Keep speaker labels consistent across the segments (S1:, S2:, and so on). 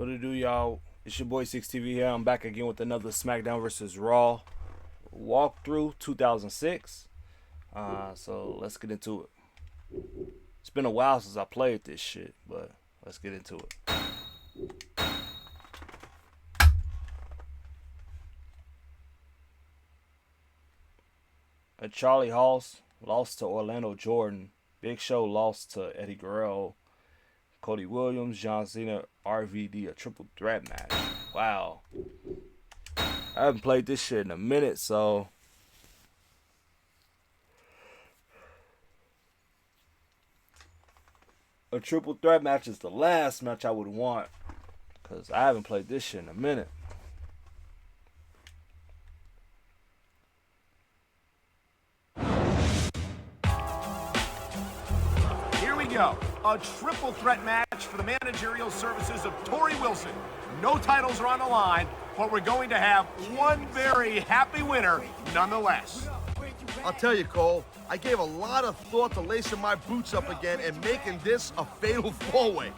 S1: What to do, y'all? It's your boy SHXIXTV here. I'm back again with another Smackdown versus Raw walkthrough 2006. So let's get into it. It's been a while since I played this shit, but let's get into it. Charlie Haas lost to Orlando Jordan. Big Show lost to Eddie Guerrero. Cody Williams, John Cena, RVD, a triple threat match. Wow. I haven't played this shit in a minute, so a triple threat match is the last match I would want, because I haven't played this shit in a minute.
S2: Go. A triple threat match for the managerial services of Torrie Wilson. No titles are on the line, but we're going to have one very happy winner nonetheless.
S3: I'll tell you, Cole, I gave a lot of thought to lacing my boots up again and making this a fatal four-way.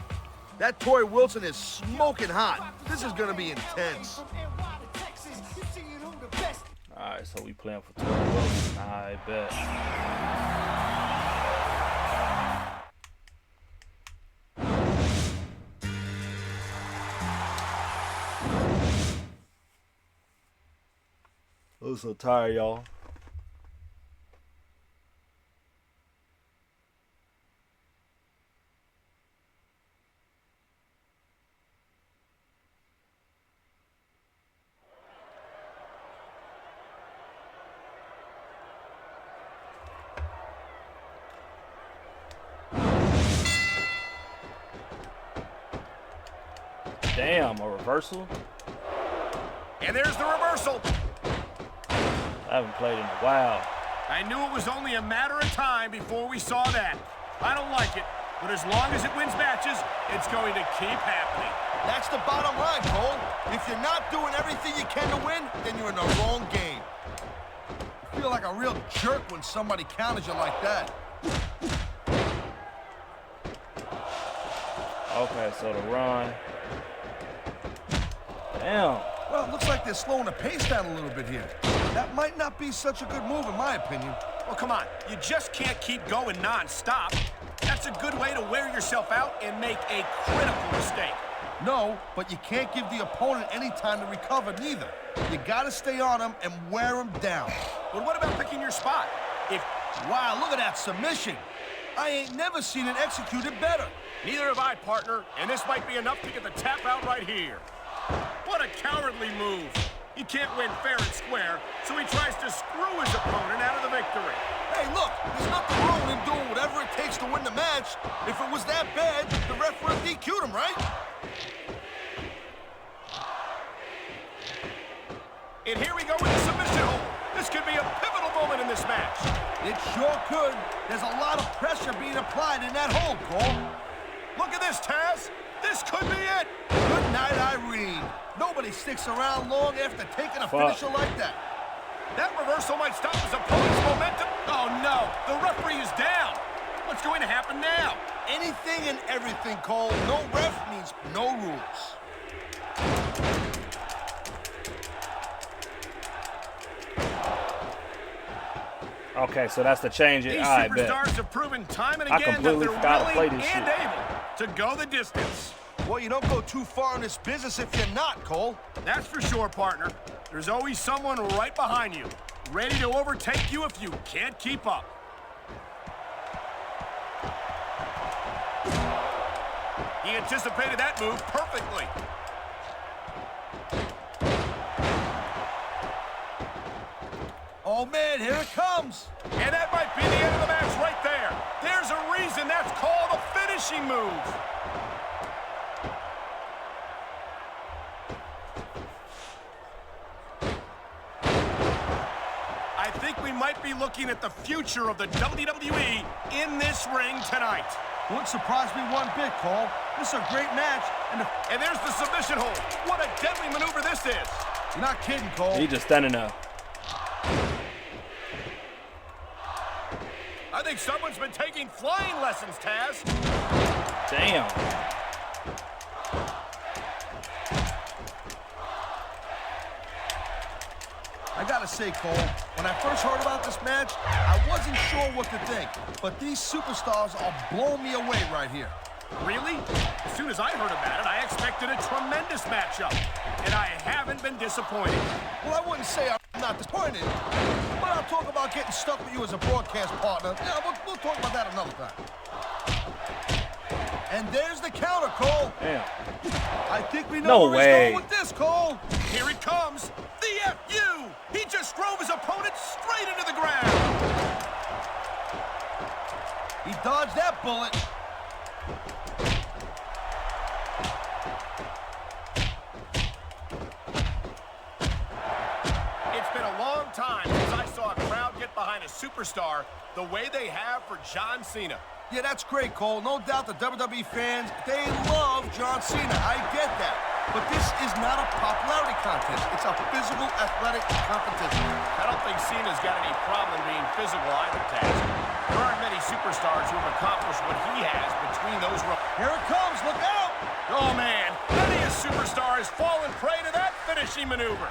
S3: That Torrie Wilson is smoking hot. This is going to be intense.
S1: Alright, so we playing for Torrie Wilson. I bet. I'm so tired, y'all. Damn, a reversal?
S2: And there's the reversal.
S1: I haven't played in a while.
S2: I knew it was only a matter of time before we saw that. I don't like it, but as long as it wins matches, it's going to keep happening.
S3: That's the bottom line, Cole. If you're not doing everything you can to win, then you're in the wrong game. You feel like a real jerk when somebody counters you like that.
S1: Okay, so the run. Damn.
S3: Well, it looks like they're slowing the pace down a little bit here. That might not be such a good move, in my opinion.
S2: Well, come on. You just can't keep going non-stop. That's a good way to wear yourself out and make a critical mistake.
S3: No, but you can't give the opponent any time to recover, neither. You gotta stay on him and wear him down.
S2: But what about picking your spot?
S3: Wow, look at that submission. I ain't never seen it executed better.
S2: Neither have I, partner, and this might be enough to get the tap out right here. What a cowardly move. He can't win fair and square, so he tries to screw his opponent out of the victory.
S3: Hey, look, there's nothing wrong in doing whatever it takes to win the match. If it was that bad, the ref would have DQ'd him, right?
S2: And here we go with the submission hold. This could be a pivotal moment in this match.
S3: It sure could. There's a lot of pressure being applied in that hold, Cole.
S2: Look at this, Taz. This could be it.
S3: Good night, Irene. Nobody sticks around long after taking a finisher like that.
S2: That reversal might stop his opponent's momentum. Oh, no. The referee is down. What's going to happen now?
S3: Anything and everything, Cole. No ref means no rules.
S1: Okay, so that's the change.
S2: These
S1: I bet.
S2: superstars have proven time and again that
S1: completely
S2: they're
S1: forgot to play
S2: willing
S1: this
S2: and
S1: shit.
S2: able to go the distance.
S3: Well, you don't go too far in this business if you're not, Cole.
S2: That's for sure, partner. There's always someone right behind you, ready to overtake you if you can't keep up. He anticipated that move perfectly.
S3: Oh, man, here it comes.
S2: And that might be the end of the match right there. There's a reason that's called a finishing move. I think we might be looking at the future of the WWE in this ring tonight.
S3: Wouldn't surprise me one bit, Cole. This is a great match.
S2: And there's the submission hold. What a deadly maneuver this is.
S3: You're not kidding, Cole.
S1: He just standing there.
S2: I think someone's been taking flying lessons, Taz.
S1: Damn.
S3: say, Cole, when I first heard about this match, I wasn't sure what to think. But these superstars are blowing me away right here.
S2: Really? As soon as I heard about it, I expected a tremendous matchup. And I haven't been disappointed.
S3: Well, I wouldn't say I'm not disappointed. But I'll talk about getting stuck with you as a broadcast partner. Yeah, we'll talk about that another time. And there's the counter, Cole.
S1: Damn.
S3: I think we know where he's going with this, Cole.
S2: Here it comes. The FU. He just drove his opponent straight into the ground.
S3: He dodged that bullet.
S2: It's been a long time since I saw a crowd get behind a superstar the way they have for John Cena.
S3: Yeah, that's great, Cole. No doubt the WWE fans, they love John Cena. I get that. But this is not a popularity contest. It's a physical athletic competition.
S2: I don't think Cena's got any problem being physical either, Taz. There aren't many superstars who have accomplished what he has between those rows.
S3: Here it comes. Look out.
S2: Oh, man. Many a superstar has fallen prey to that finishing maneuver.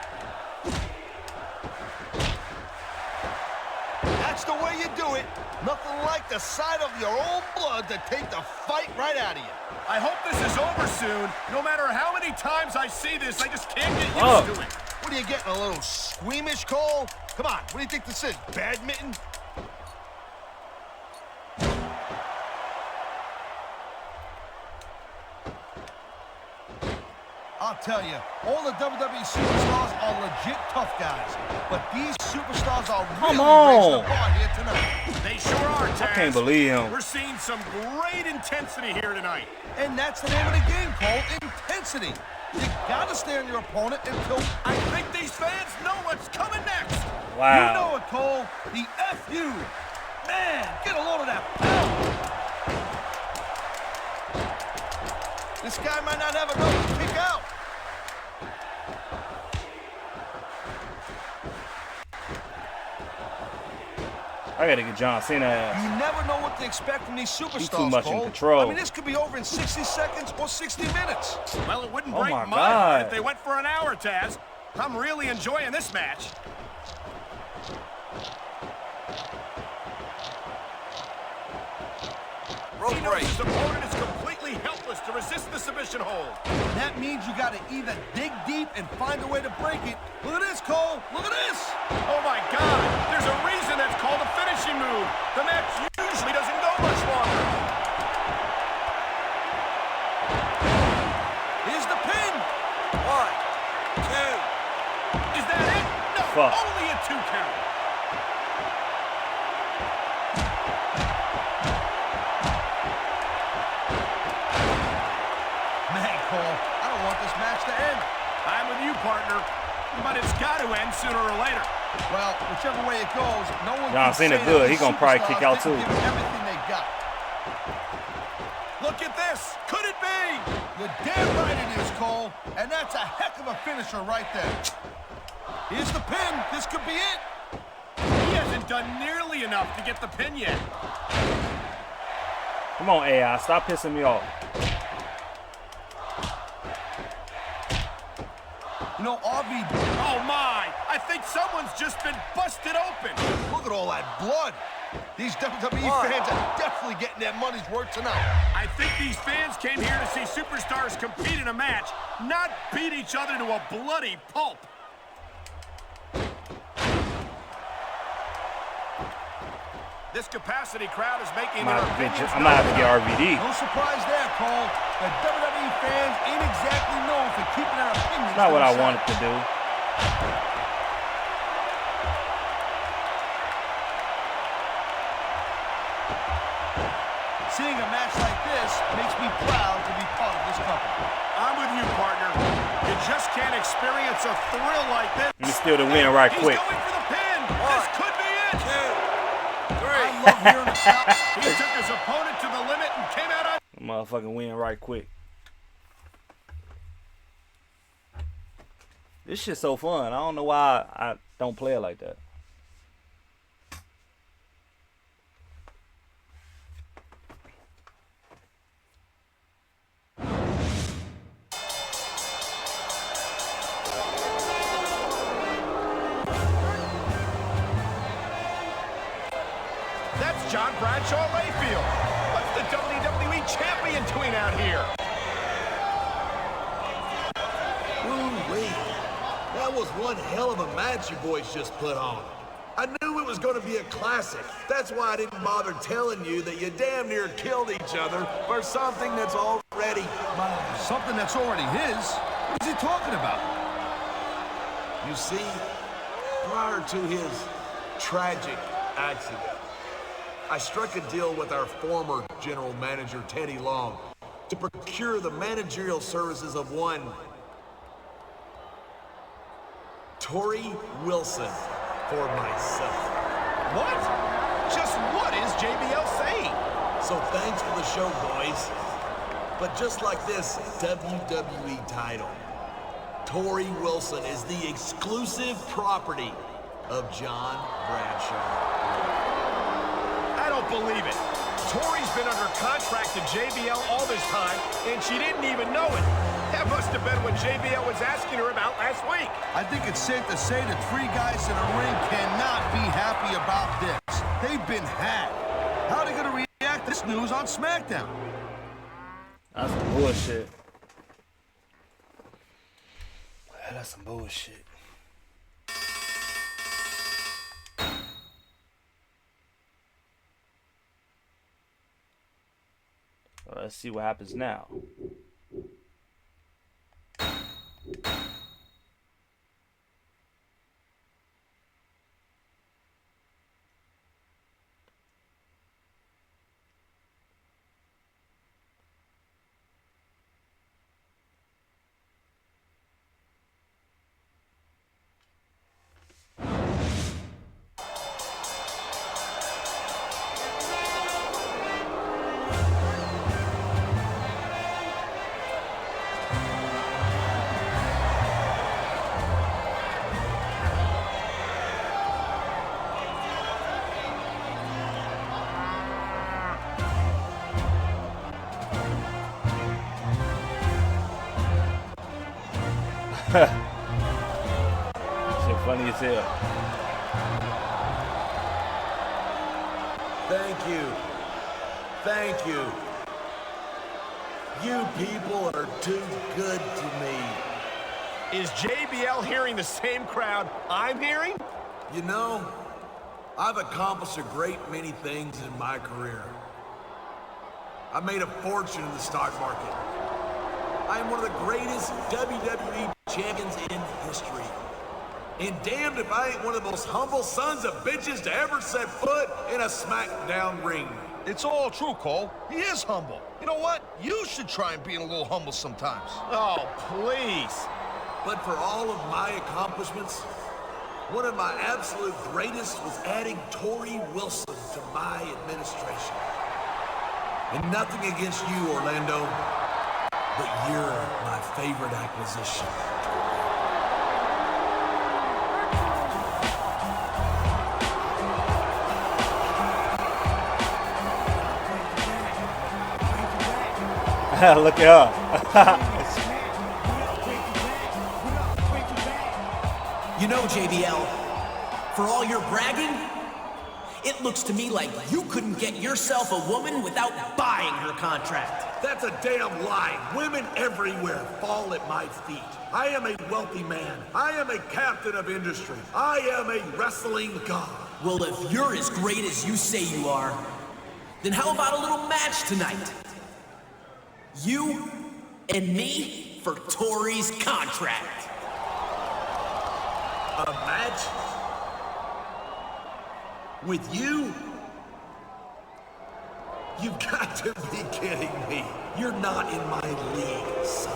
S3: That's the way you do it. Nothing like the sight of your own blood to take the fight right out of you.
S2: I hope this is over soon. No matter how many times I see this, I just can't get used to it.
S3: What are you getting, a little squeamish, Cole? Come on, what do you think this is, badminton? I'll tell you, all the WWE superstars are legit tough guys. But these superstars are really raising the bar here tonight.
S2: They sure are, Taz.
S1: I can't believe him.
S2: We're seeing some great intensity here tonight.
S3: And that's the name of the game, Cole, intensity. You gotta stay on your opponent until...
S2: I think these fans know what's coming next.
S1: Wow.
S3: You know it, Cole. The FU. Man, get a load of that power. This guy might not have enough to kick out.
S1: I gotta get John Cena ass.
S3: You never know what to expect from these superstars,
S1: He's too much
S3: Cole.
S1: in control.
S3: I mean, this could be over in 60 seconds or 60 minutes.
S2: Well, it wouldn't
S1: Oh
S2: break
S1: my
S2: my
S1: God.
S2: heart if they went for an hour, Taz. I'm really enjoying this match. He knows his opponent is completely helpless to resist the submission hold.
S3: That means you got to either dig deep and find a way to break it. Look at this, Cole. Look at this.
S2: Oh, my God. There's a reason that's called a finishing move. The match usually doesn't go much longer.
S3: Here's the pin. 1, 2.
S2: Is that it? No,
S1: Fuck.
S2: only a 2 count.
S3: Man, Cole, I don't want this match to end.
S2: I'm with you, partner. But it's got to end sooner or later.
S3: Well, whichever way it goes, no one
S1: John
S3: can
S1: Cena
S3: say
S1: good.
S3: that
S1: He
S3: these
S1: gonna probably
S3: superstars
S1: kick out
S3: didn't
S1: too.
S3: give everything they got.
S2: Look at this. Could it be?
S3: You're damn right it is, Cole. And that's a heck of a finisher right there. Here's the pin. This could be it.
S2: He hasn't done nearly enough to get the pin yet.
S1: Come on, AI. Stop pissing me off.
S3: You know, RV,
S2: Oh, my. I think someone's just been busted open.
S3: look at all that blood. These WWE fans are definitely getting their money's worth tonight.
S2: I think these fans came here to see superstars compete in a match, not beat each other to a bloody pulp. This capacity crowd is making their opinions
S1: I'm gonna have to get
S2: known.
S1: RVD.
S3: No surprise there, Cole. The WWE fans ain't exactly known for keeping their opinions.
S1: It's not what I
S3: to
S1: wanted to do.
S3: Seeing a match like this makes me proud to be part of this company.
S2: I'm with you, partner. You just can't experience a thrill like this.
S1: Let me steal the win right
S2: He's
S1: quick.
S2: going for the pin. This could be it.
S3: 2, 3. I love hearing the crowd.
S2: He took his opponent to the limit and came out on.
S1: Motherfucking win right quick. This shit's so fun. I don't know why I don't play it like that.
S2: John Bradshaw Layfield. What's the WWE Champion doing out here?
S3: Ooh-wee. That was one hell of a match you boys just put on. I knew it was going to be a classic. That's why I didn't bother telling you that you damn near killed each other for something that's already mine.
S4: Something that's already his? What is he talking about?
S3: You see, prior to his tragic accident, I struck a deal with our former general manager, Teddy Long, to procure the managerial services of one TORRIE Wilson for myself.
S2: What? Just what is JBL saying?
S3: So thanks for the show, boys. But just like this WWE title, TORRIE Wilson is the exclusive property of John Bradshaw.
S2: I don't believe it. Tori's been under contract to JBL all this time, and she didn't even know it. That must have been what JBL was asking her about last week.
S4: I think it's safe to say that three guys in a ring cannot be happy about this. They've been had. How are they going to react to this news on SmackDown?
S1: That's some bullshit. That's some bullshit. Let's see what happens now. Shit funny as hell.
S3: Thank you. Thank you. You people are too good to me.
S2: Is JBL hearing the same crowd I'm hearing?
S3: You know, I've accomplished a great many things in my career. I made a fortune in the stock market. I am one of the greatest WWE champions in history. And damned if I ain't one of the most humble sons of bitches to ever set foot in a Smackdown ring.
S4: It's all true, Cole. He is humble. You know what? You should try and be a little humble sometimes.
S2: Oh, please.
S3: But for all of my accomplishments, one of my absolute greatest was adding TORRIE Wilson to my administration. And nothing against you, Orlando, but you're my favorite acquisition.
S1: Look at her.
S5: You know, JBL, for all your bragging, it looks to me like you couldn't get yourself a woman without buying her contract.
S3: That's a damn lie. Women everywhere fall at my feet. I am a wealthy man. I am a captain of industry. I am a wrestling god.
S5: Well, if you're as great as you say you are, then how about a little match tonight? You and me for TORRIE's contract.
S3: A match? With you? You've got to be kidding me. You're not in my league, son.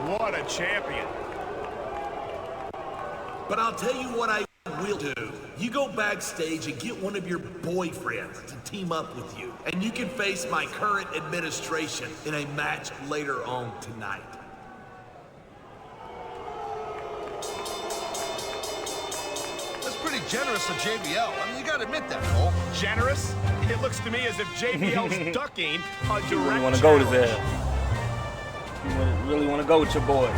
S2: What a champion.
S3: But I'll tell you what I will do. You go backstage and get one of your boyfriends to team up with you, and you can face my current administration in a match later on tonight.
S4: That's pretty generous of JBL. I mean, you gotta admit that, Cole.
S2: Generous? It looks to me as if JBL's ducking a direct
S1: You really want to go to
S2: challenge.
S1: there. You really want to go with your boy.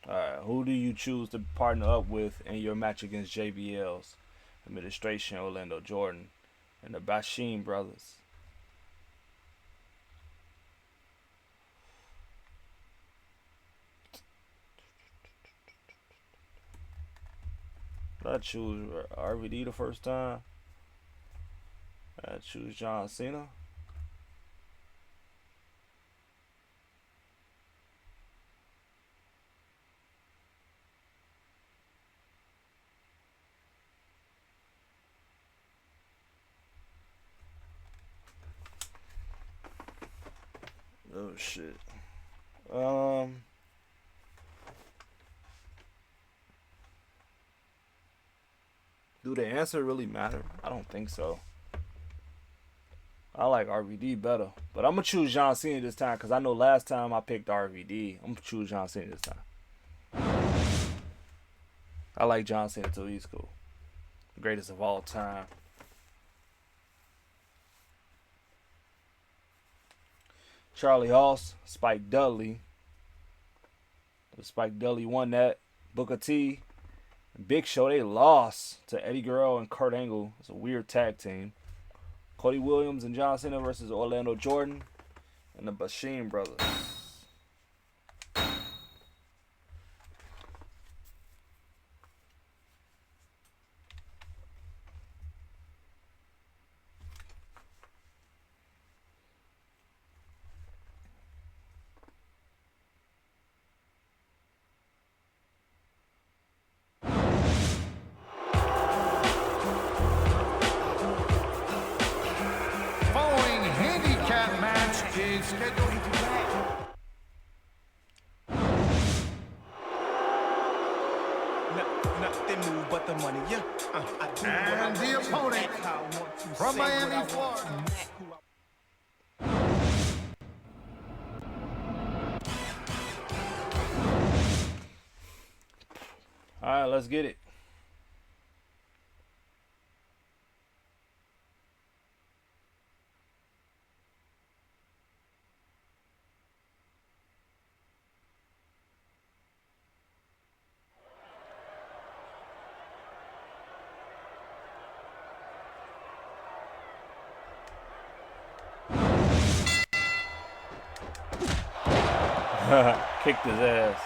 S1: Alright, who do you choose to partner up with in your match against JBL's Administration, Orlando Jordan, and the Bashim brothers? Did I choose RVD the first time? I choose John Cena. Oh shit. Do the answer really matter? I don't think so. I like RVD better, but I'm gonna choose John Cena this time because I know last time I picked RVD. I'm gonna choose John Cena this time. I like John Cena too. He's cool. Greatest of all time. Charlie Haas, Spike Dudley. Spike Dudley won that. Booker T, Big Show, they lost to Eddie Guerrero and Kurt Angle. It's a weird tag team. Cody Williams and John Cena versus Orlando Jordan and the Bashim brothers.
S6: Nothing move but the money, yeah.
S4: And the opponent from Miami, Florida.
S1: All right, let's get it. Kicked his ass.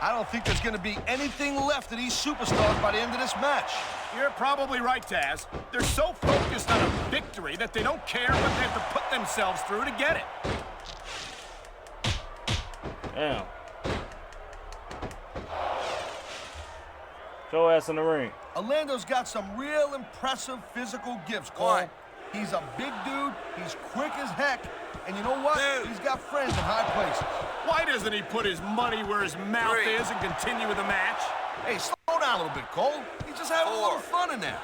S4: I don't think there's going to be anything left of these superstars by the end of this match.
S2: You're probably right, Taz. They're so focused on a victory that they don't care what they have to put themselves through to get it.
S1: Damn. Show ass in the ring.
S4: Orlando's got some real impressive physical gifts, Cole. He's a big dude, he's quick as heck, and you know what? He's got friends in high places.
S2: Why doesn't he put his money where his mouth is and continue with the match?
S4: Hey, slow down a little bit, Cole. He's just having a little fun in there.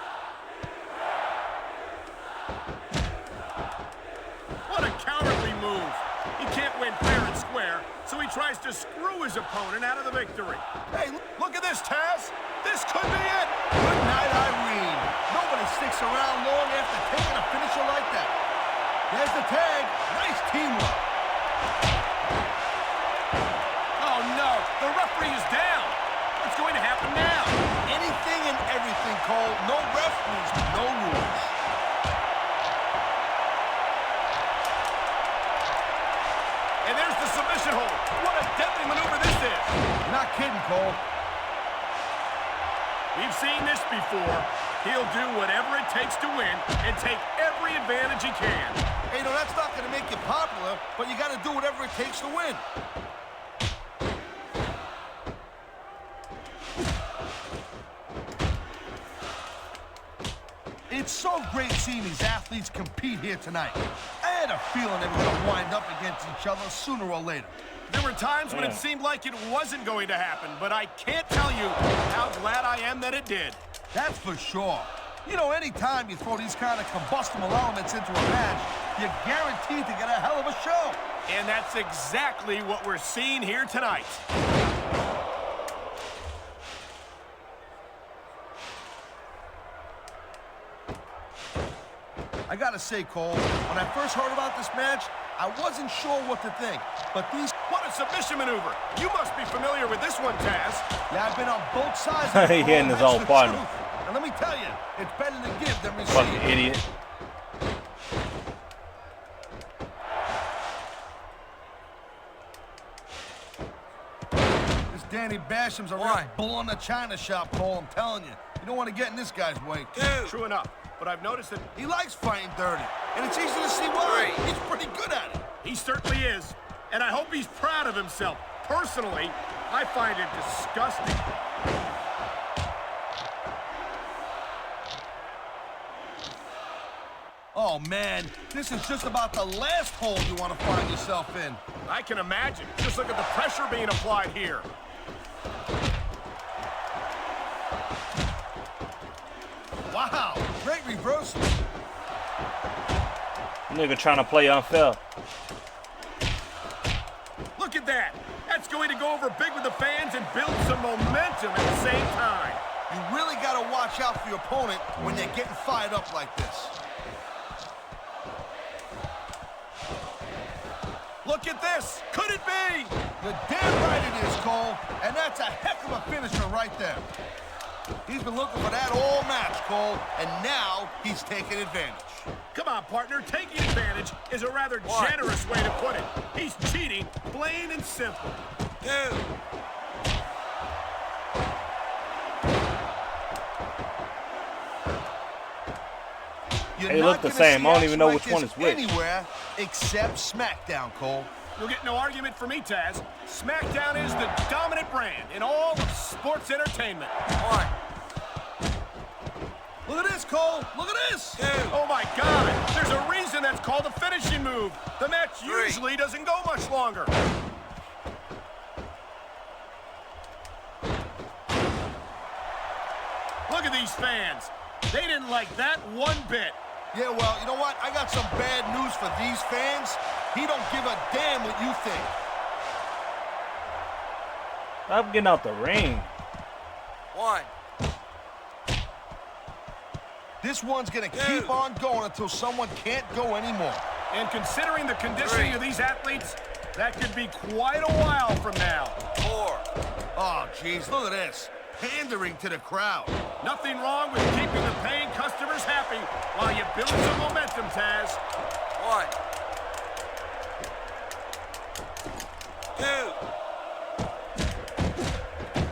S2: What a cowardly move. He can't win fair and square, so he tries to screw his opponent out of the victory.
S4: Hey, look at this, Taz. This could be it. Good night, Irene. Nobody sticks around long after taking a finisher like that. There's the tag. Nice teamwork.
S2: Oh, no. The referee is down. What's going to happen now?
S4: Anything and everything, Cole. No ref means no rules.
S2: And there's the submission hold. What a deadly maneuver this is.
S4: You're not kidding, Cole.
S2: We've seen this before. He'll do whatever it takes to win and take every advantage he can.
S4: Hey, you know, that's not going to make you popular, but you got to do whatever it takes to win. It's so great seeing these athletes compete here tonight. I had a feeling they were going to wind up against each other sooner or later.
S2: There were times when it seemed like it wasn't going to happen, but I can't tell you how glad I am that it did.
S4: That's for sure. You know, anytime you throw these kind of combustible elements into a match, you're guaranteed to get a hell of a show.
S2: And that's exactly what we're seeing here tonight.
S4: I gotta say, Cole, when I first heard about this match, I wasn't sure what to think. But these
S2: What a submission maneuver. You must be familiar with this one, Taz.
S4: Yeah, I've been on both sides of
S1: He hitting his own partner.
S4: And let me tell you, it's better to give than receive.
S1: Fucking idiot.
S4: This Danny Basham's a real bull in the china shop, Cole. I'm telling you. You don't want to get in this guy's way.
S2: True enough, but I've noticed that
S4: He likes fighting dirty, and it's easy to see why. He's pretty good at it.
S2: he certainly is, and I hope he's proud of himself. Personally, I find it disgusting.
S4: Oh, man, this is just about the last hole you want to find yourself in.
S2: I can imagine. Just look at the pressure being applied here.
S4: Wow, great reversal.
S1: Nigga trying to play unfair.
S2: Look at that. That's going to go over big with the fans and build some momentum at the same time.
S4: You really got to watch out for your opponent when they're getting fired up like this.
S2: Look at this. Could it be?
S4: You're damn right it is, Cole. And that's a heck of a finisher right there. He's been looking for that all match, Cole, and now he's taking advantage.
S2: Come on, partner. Taking advantage is a rather generous way to put it. He's cheating, plain and simple.
S1: They look the same. I don't even know which one is which.
S4: Anywhere except SmackDown, Cole.
S2: You'll get no argument from me, Taz. SmackDown is the dominant brand in all of sports entertainment.
S4: Look at this, Cole. Look at this.
S2: Oh, my God. There's a reason that's called a finishing move. The match usually doesn't go much longer. Look at these fans. They didn't like that one bit.
S4: Yeah, well, you know what? I got some bad news for these fans. He don't give a damn what you think.
S1: I'm getting out the ring.
S4: This one's going to keep on going until someone can't go anymore.
S2: And considering the conditioning of these athletes, that could be quite a while from now.
S4: Oh, jeez, look at this. Pandering to the crowd.
S2: Nothing wrong with keeping the paying customers happy while you build some momentum, Taz.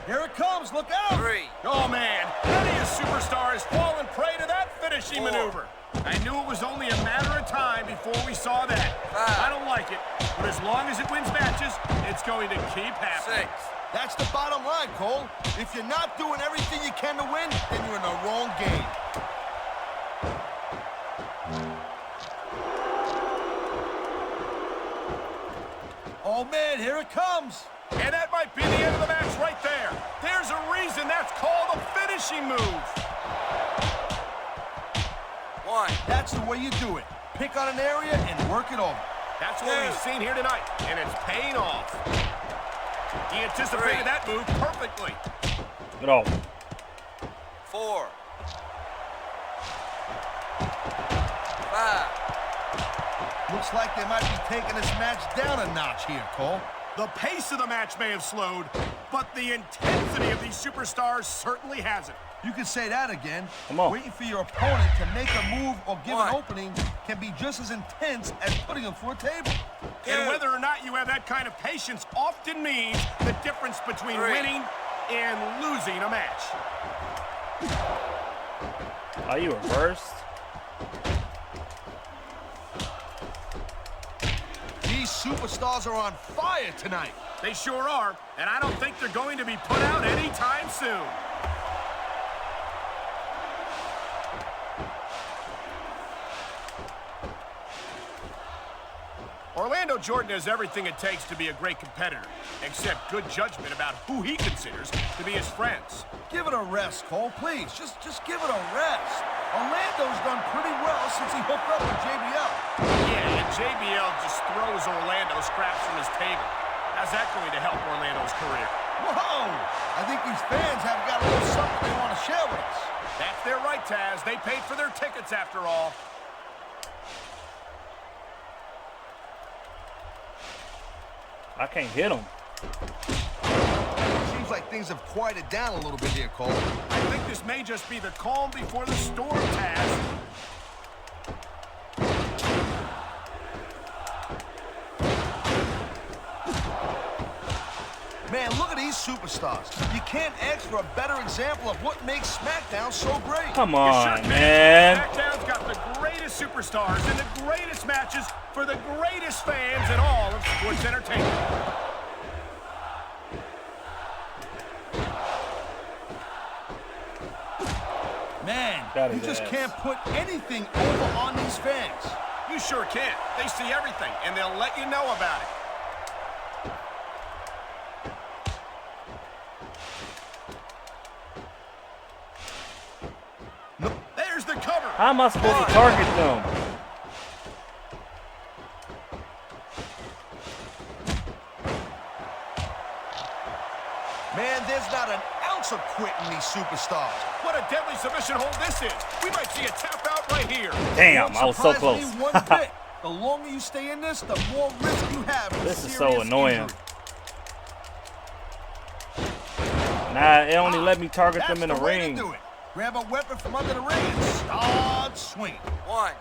S4: Here it comes, look out!
S2: Oh, man, many a superstar has fallen prey to that finishing maneuver. I knew it was only a matter of time before we saw that. I don't like it, but as long as it wins matches, it's going to keep happening.
S4: That's the bottom line, Cole. If you're not doing everything you can to win, then you're in the wrong game. Oh, man, here it comes.
S2: And that might be the end of the match right there. There's a reason that's called a finishing move.
S4: That's the way you do it. Pick on an area and work it over.
S2: That's what we've seen here tonight, and it's paying off. He anticipated that move perfectly.
S1: Get off.
S7: 4, 5.
S4: Looks like they might be taking this match down a notch here, Cole.
S2: The pace of the match may have slowed, but the intensity of these superstars certainly hasn't.
S4: You can say that again.
S1: Come on.
S4: Waiting for your opponent to make a move or give an opening can be just as intense as putting them through a table.
S2: And whether or not you have that kind of patience often means the difference between winning and losing a match.
S1: Are you reversed?
S4: These superstars are on fire tonight.
S2: They sure are, and I don't think they're going to be put out anytime soon. Orlando Jordan has everything it takes to be a great competitor, except good judgment about who he considers to be his friends.
S4: Give it a rest, Cole, please. Just give it a rest. Orlando's done pretty well since he hooked up with JBL.
S2: Yeah, and JBL just throws Orlando scraps from his table. How's that going to help Orlando's career?
S4: Whoa! I think these fans have got a little something they want to share with us.
S2: That's their right, Taz. They paid for their tickets after all.
S1: I can't hit him.
S4: Seems like things have quieted down a little bit here, Cole.
S2: I think this may just be the calm before the storm, Taz.
S4: Man, look at these superstars. You can't ask for a better example of what makes SmackDown so great.
S1: Come
S2: You
S1: on,
S2: sure can.
S1: man.
S2: SmackDown's got the greatest superstars and the greatest matches for the greatest fans in all of sports entertainment.
S4: Man,
S1: That
S4: you
S1: is
S4: just
S1: ass.
S4: can't put anything over on these fans.
S2: You sure can. They see everything, and they'll let you know about it. There's the cover.
S1: How am I supposed to target them?
S4: Man, there's not an ounce of quit in these superstars.
S2: What a deadly submission hold this is. We might see a tap out right here.
S1: Damn, I was so
S4: Surprise
S1: close.
S4: me one bit. The longer you stay in this, the more risk you have of
S1: This is
S4: serious
S1: so annoying.
S4: injury.
S1: Nah, it only let me target
S4: That's
S1: them in the
S4: way to
S1: ring.
S4: do it. Grab a weapon from under the ring and start swinging.
S7: 1,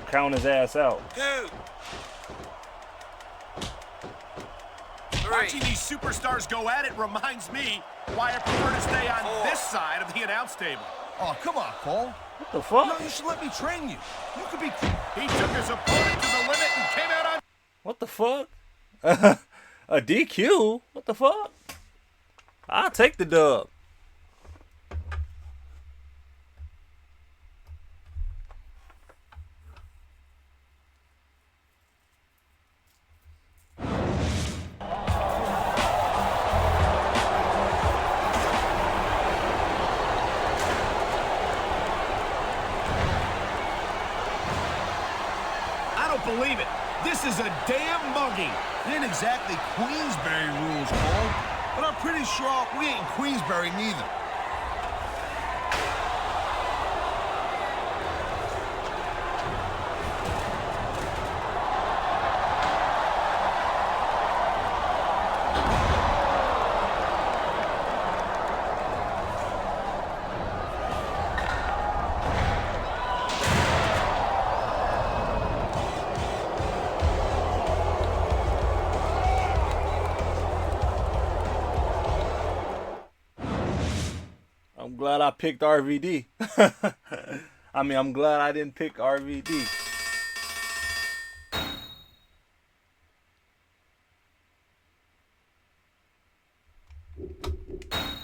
S1: Count his ass out.
S7: 2,
S2: Watching
S7: 3.
S2: these superstars go at it reminds me why I prefer to stay on this side of the announce table.
S4: Oh, come on, Cole.
S1: What the
S4: No,
S1: fuck?
S4: you should let me train you. You could be...
S2: He took his opponent to the limit and came out on...
S1: What the fuck? A DQ? What the fuck? I'll take the dub.
S2: I don't believe it. This is a damn mugging.
S4: It ain't exactly Queensberry rules, Cole. But I'm pretty sure we ain't in Queensberry neither.
S1: I'm glad I picked RVD. I mean, I'm glad I didn't pick RVD.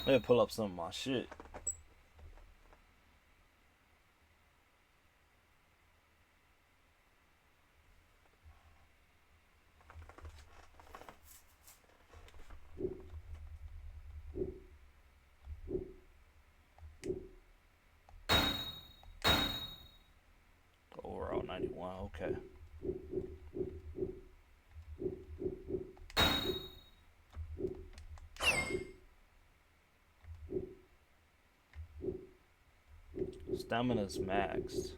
S1: Let me pull up some of my shit. Overall 91, okay. Stamina's maxed.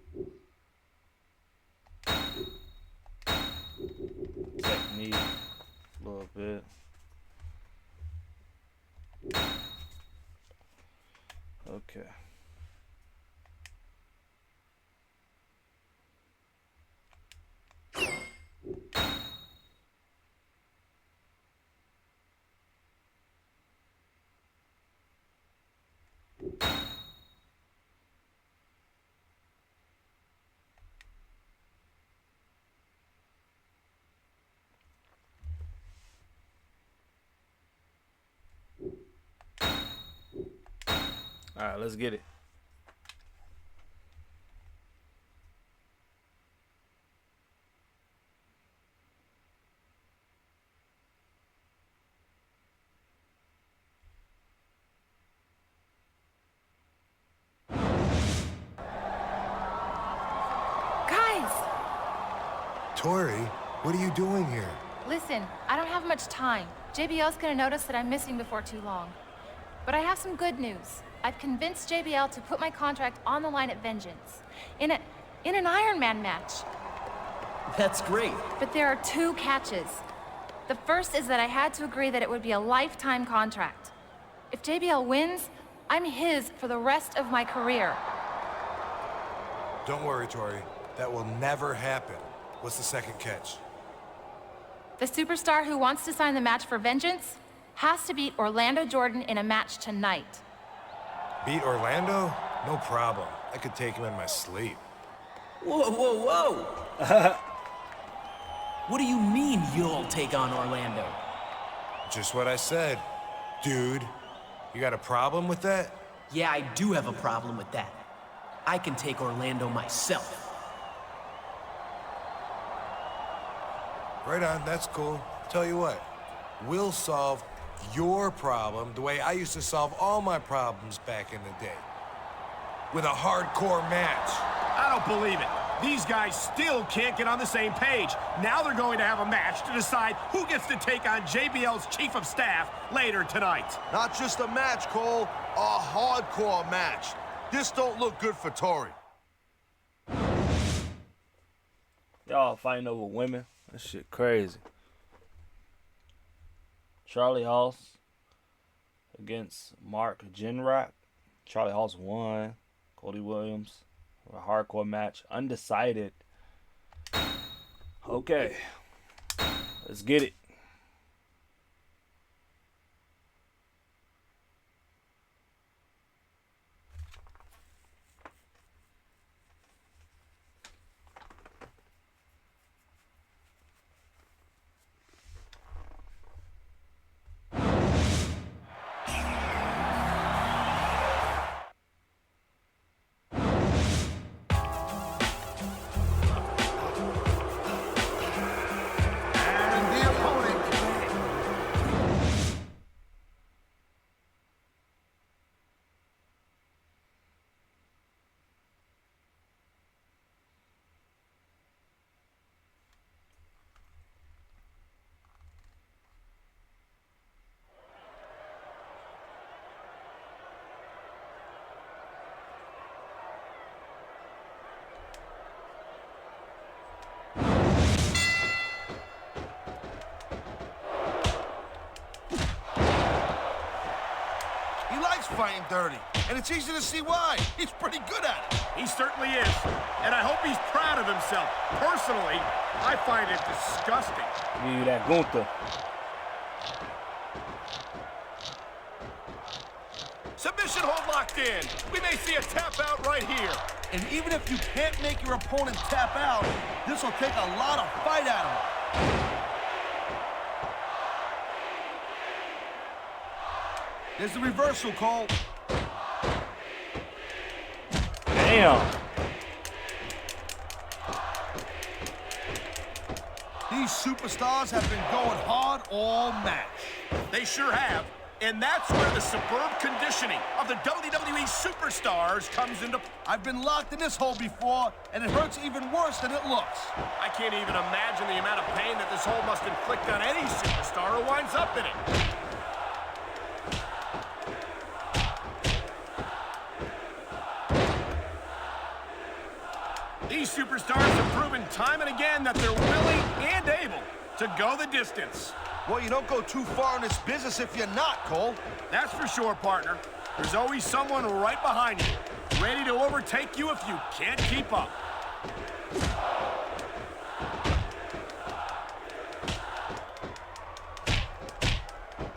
S1: Technique, a little bit. Okay. All right, let's get it.
S8: Guys,
S9: Torrie, what are you doing here?
S8: listen, I don't have much time. JBL's gonna notice that I'm missing before too long. But I have some good news. I've convinced JBL to put my contract on the line at Vengeance. In an Iron Man match.
S5: That's great.
S8: But there are 2 catches. The first is that I had to agree that it would be a lifetime contract. If JBL wins, I'm his for the rest of my career.
S9: Don't worry, Tori. That will never happen. What's the second catch?
S8: The superstar who wants to sign the match for vengeance has to beat Orlando Jordan in a match tonight.
S9: Beat Orlando? No problem. I could take him in my sleep.
S5: Whoa, whoa, whoa! What do you mean you'll take on Orlando?
S9: Just what I said. Dude, you got a problem with that?
S5: Yeah, I do have a problem with that. I can take Orlando myself.
S9: Right on, that's cool. Tell you what, we'll solve your problem the way I used to solve all my problems back in the day. With a hardcore match.
S2: I don't believe it. These guys still can't get on the same page. Now they're going to have a match to decide who gets to take on JBL's chief of staff later tonight.
S4: Not just a match, Cole. A hardcore match. This don't look good for Torrie.
S1: Y'all fighting over women. That shit crazy. Charlie Haas against Mark Jinrock. Charlie Haas won. Cody Williams. A hardcore match. Undecided. Okay. Let's get it.
S4: Fighting dirty, and it's easy to see why. He's pretty good at it.
S2: He certainly is, and I hope he's proud of himself. Personally, I find it disgusting.
S1: Give you that Gunther.
S2: Submission hold locked in. We may see a tap out right here.
S4: And even if you can't make your opponent tap out, this will take a lot of fight out of him. There's the reversal, Cole.
S1: Damn.
S4: These superstars have been going hard all match.
S2: They sure have. And that's where the superb conditioning of the WWE superstars comes into play.
S4: I've been locked in this hole before, and it hurts even worse than it looks.
S2: I can't even imagine the amount of pain that this hole must inflict on any superstar who winds up in it. These superstars have proven time and again that they're willing and able to go the distance.
S4: Well, you don't go too far in this business if you're not, Cole.
S2: That's for sure, partner. There's always someone right behind you, ready to overtake you if you can't keep up.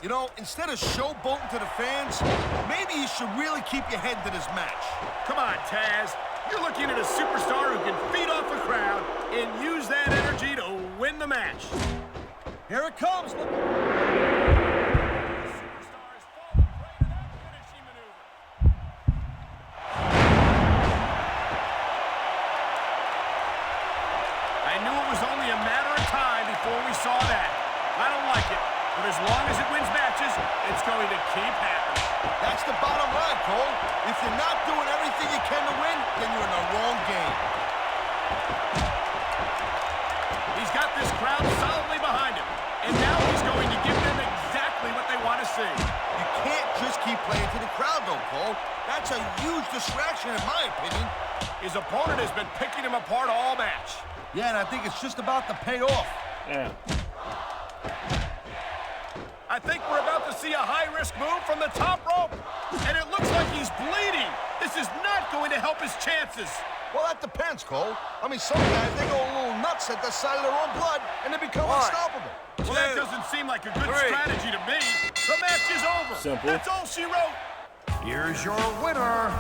S4: You know, instead of showboating to the fans, maybe you should really keep your head to this match.
S2: Come on, Taz. You're looking at a superstar who can feed off a crowd and use that energy to win the match.
S4: Here it comes. Look.
S2: I knew it was only a matter of time before we saw that. I don't like it, but as long as it wins matches, it's going to keep happening.
S4: That's the bottom line, Cole. If you're not doing everything you can to win, then you're in the wrong game.
S2: He's got this crowd solidly behind him, and now he's going to give them exactly what they want to see.
S4: You can't just keep playing to the crowd, though, Cole. That's a huge distraction, in my opinion.
S2: His opponent has been picking him apart all match.
S4: Yeah, and I think it's just about to pay off.
S1: Yeah.
S2: I think we're about to see a high-risk move from the top rope. And it looks like he's bleeding. This is not going to help his chances.
S4: Well, that depends, Cole. I mean, some guys, they go a little nuts at the sight of their own blood, and they become unstoppable.
S2: Well, that doesn't seem like a good strategy to me. The match is over.
S1: Simple.
S2: That's all she wrote. Here's your winner,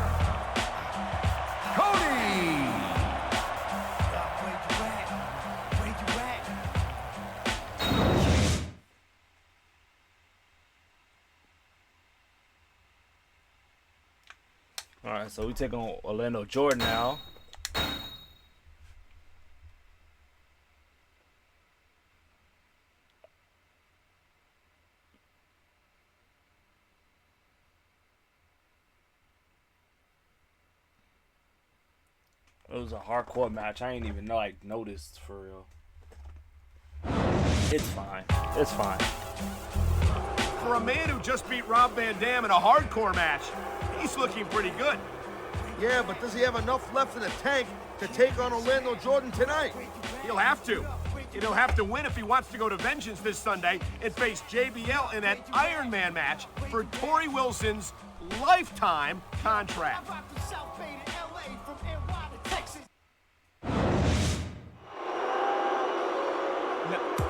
S2: Cody.
S1: All right, so we take on Orlando Jordan now. It was a hardcore match. I ain't even noticed for real. It's fine. It's fine.
S2: For a man who just beat Rob Van Dam in a hardcore match, he's looking pretty good.
S4: Yeah, but does he have enough left in the tank to take on Orlando Jordan tonight?
S2: He'll have to. And he'll have to win if he wants to go to Vengeance this Sunday and face JBL in that Iron Man match for Torrie Wilson's lifetime contract.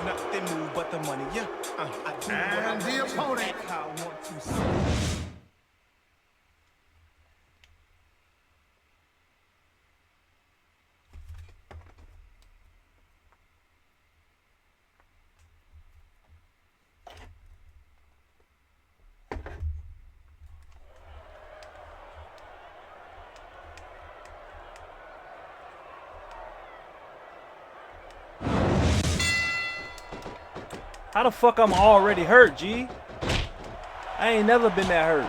S6: Nothing move but the money, yeah.
S2: And the opponent.
S1: How the fuck I'm already hurt, G? I ain't never been that hurt.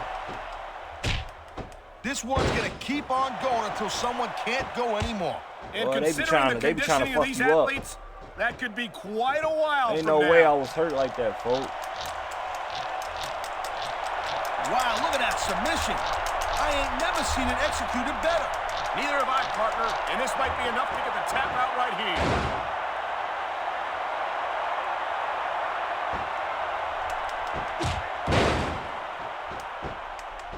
S4: This one's gonna keep on going until someone can't go anymore.
S2: And
S1: Boy,
S2: considering the conditioning of these
S1: fuck you up.
S2: athletes, that could be quite a while
S1: Ain't
S2: from
S1: no
S2: now.
S1: way I was hurt like that, folks.
S4: Wow, look at that submission. I ain't never seen it executed better.
S2: Neither have I, partner, and this might be enough to get the tap out right here.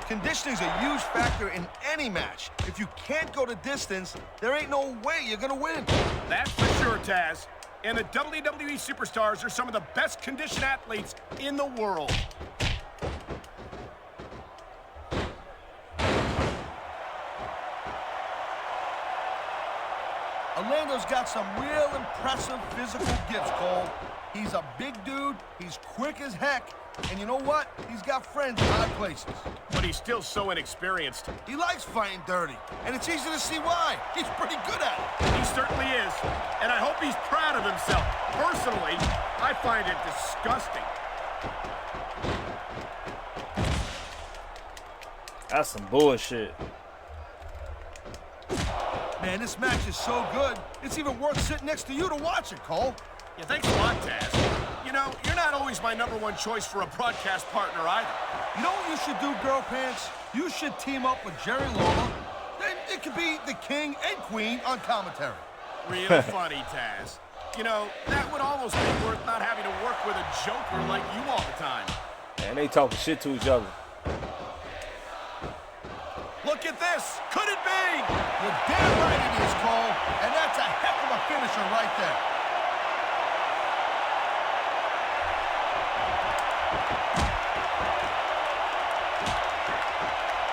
S4: Conditioning's a huge factor in any match. If you can't go the distance, there ain't no way you're gonna win.
S2: That's for sure, Taz. And the WWE superstars are some of the best conditioned athletes in the world.
S4: Orlando's got some real impressive physical gifts, Cole. He's a big dude, he's quick as heck, and you know what? He's got friends in high places.
S2: But he's still so inexperienced.
S4: He likes fighting dirty, and it's easy to see why. He's pretty good at it.
S2: He certainly is, and I hope he's proud of himself. Personally, I find it disgusting.
S1: That's some bullshit.
S4: Man, this match is so good, it's even worth sitting next to you to watch it, Cole.
S2: Yeah, thanks a lot, Taz. You know, you're not always my #1 choice for a broadcast partner either.
S4: You know what you should do, Girl Pants? You should team up with Jerry Lawler. Then it could be the king and queen on commentary.
S2: Real funny, Taz. You know, that would almost be worth not having to work with a joker like you all the time.
S1: And they talking shit to each other.
S2: Look at this. Could it be?
S4: You're damn right it is, Cole. And that's a heck of a finisher right there.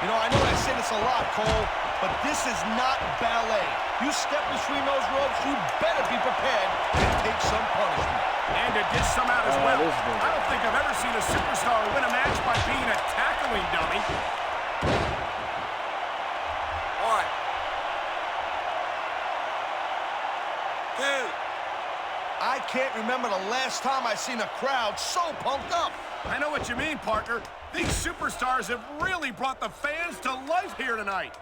S4: You know, I know I say this a lot, Cole, but this is not ballet. You step between those ropes, you better be prepared to take some punishment.
S2: And to dish some out as well. I don't think I've ever seen a superstar win a match by being a tackling dummy.
S7: 1, 2.
S4: I can't remember the last time I seen a crowd so pumped up.
S2: I know what you mean, partner. These superstars have really brought the fans to life here tonight.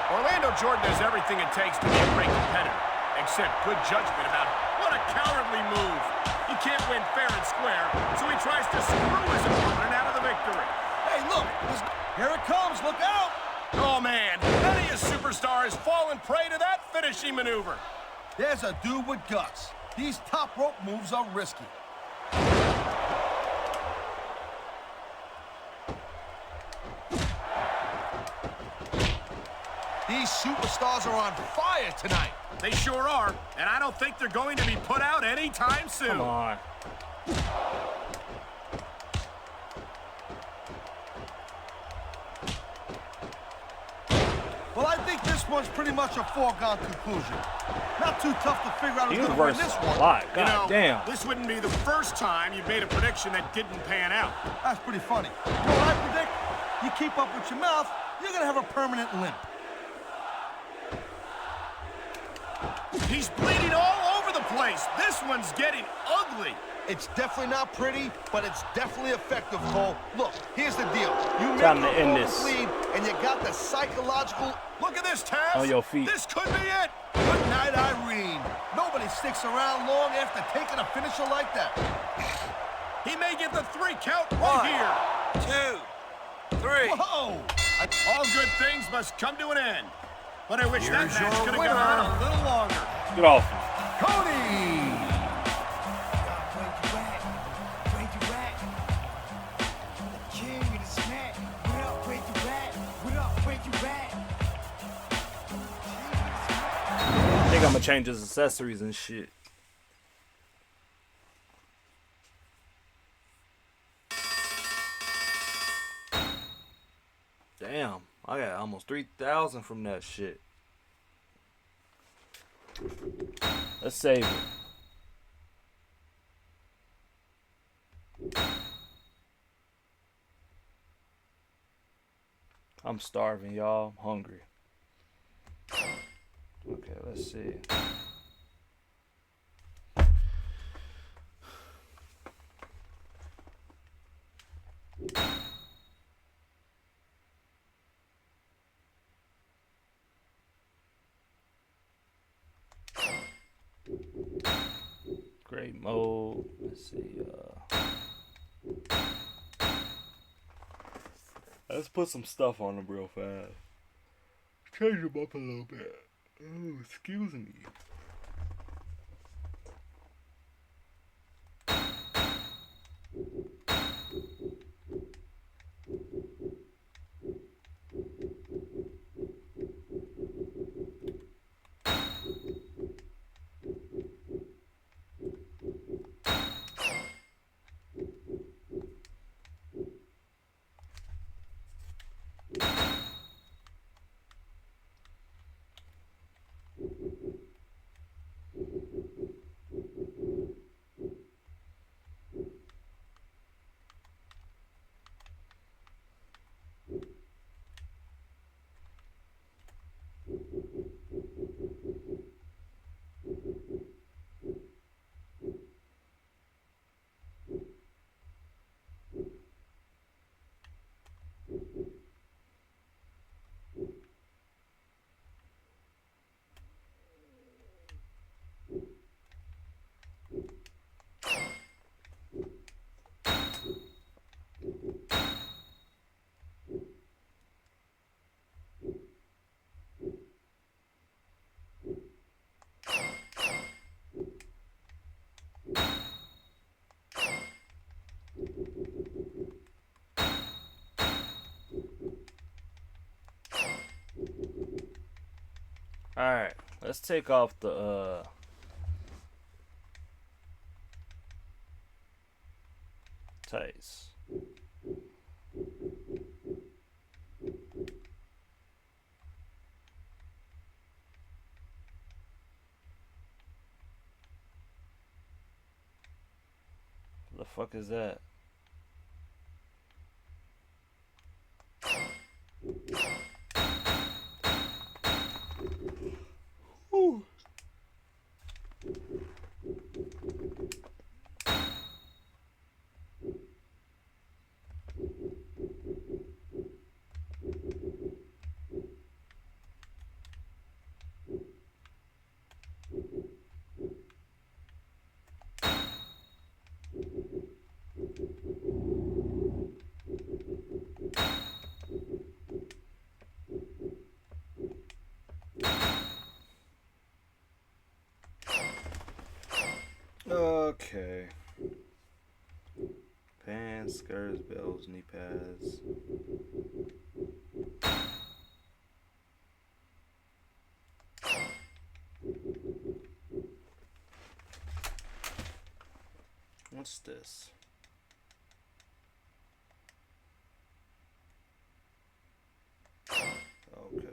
S2: Orlando Jordan has everything it takes to be a great competitor, except good judgment about what a cowardly move. He can't win fair and square, so he tries to screw his opponent out of the victory.
S4: Hey, look, here it comes, look out!
S2: Oh, man, none of you superstars fallen prey to that finishing maneuver.
S4: There's a dude with guts. These top rope moves are risky. These superstars are on fire tonight.
S2: They sure are, and I don't think they're going to be put out anytime soon.
S1: Come on.
S4: Well, I think this one's pretty much a foregone conclusion. Not too tough to figure out who's
S1: He's
S4: going to win
S1: versus
S4: this
S1: a
S4: one.
S1: lot.
S2: You know,
S1: God damn.
S2: this wouldn't be the first time you've made a prediction that didn't pan out.
S4: That's pretty funny. You know what I predict? You keep up with your mouth, you're going to have a permanent limp.
S2: He's bleeding all over the place. This one's getting ugly.
S4: It's definitely not pretty, but it's definitely effective, Cole. Look, here's the deal. You make
S1: Time to
S4: her
S1: end
S4: fall
S1: this.
S4: bleed, and you got the psychological...
S2: Look at this, Taz.
S1: On your feet.
S2: This could be it.
S4: Good night, Irene. Nobody sticks around long after taking a finisher like that.
S2: He may get the 3 count
S7: One,
S2: right here.
S7: 2, 3.
S4: Whoa!
S2: All good things must come to an end. But I wish that
S4: Here's
S2: match
S4: your
S2: could have
S4: winner.
S2: gone on a little longer.
S1: Get off.
S4: Cody!
S1: I think I'm gonna change his accessories and shit. Damn, I got almost 3,000 from that shit. Let's save it. I'm starving, y'all. I'm hungry. Okay, let's see. Great mode. Let's see. Let's put some stuff on them real fast. Change them up a little bit. Oh, excuse me. Alright, let's take off the tights. The fuck is that? Ooh. Okay. Pants, skirts, belts, knee pads. What's this? Okay.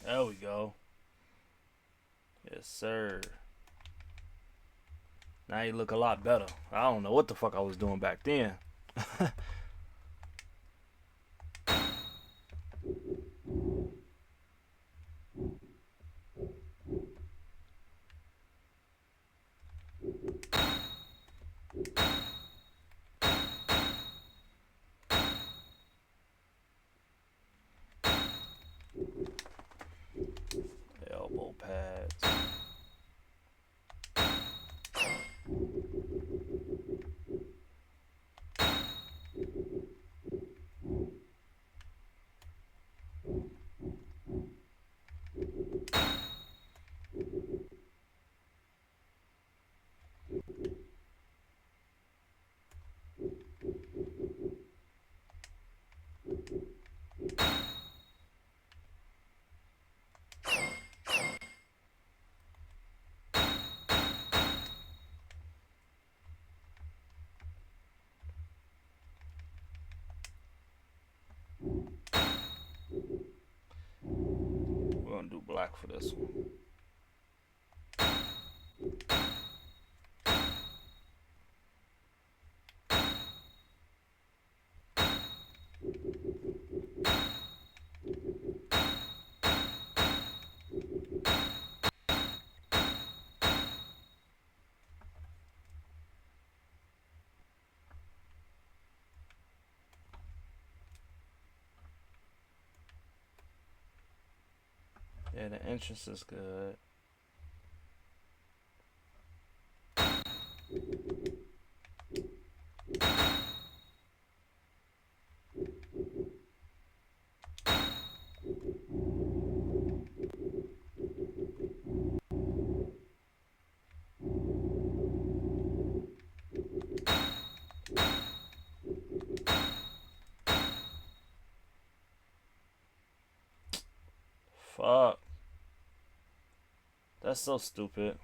S1: There we go. Yes, sir. Now you look a lot better. I don't know what the fuck I was doing back then. Elbow pads. We're gonna do black for this one. Yeah, the entrance is good. That's so stupid.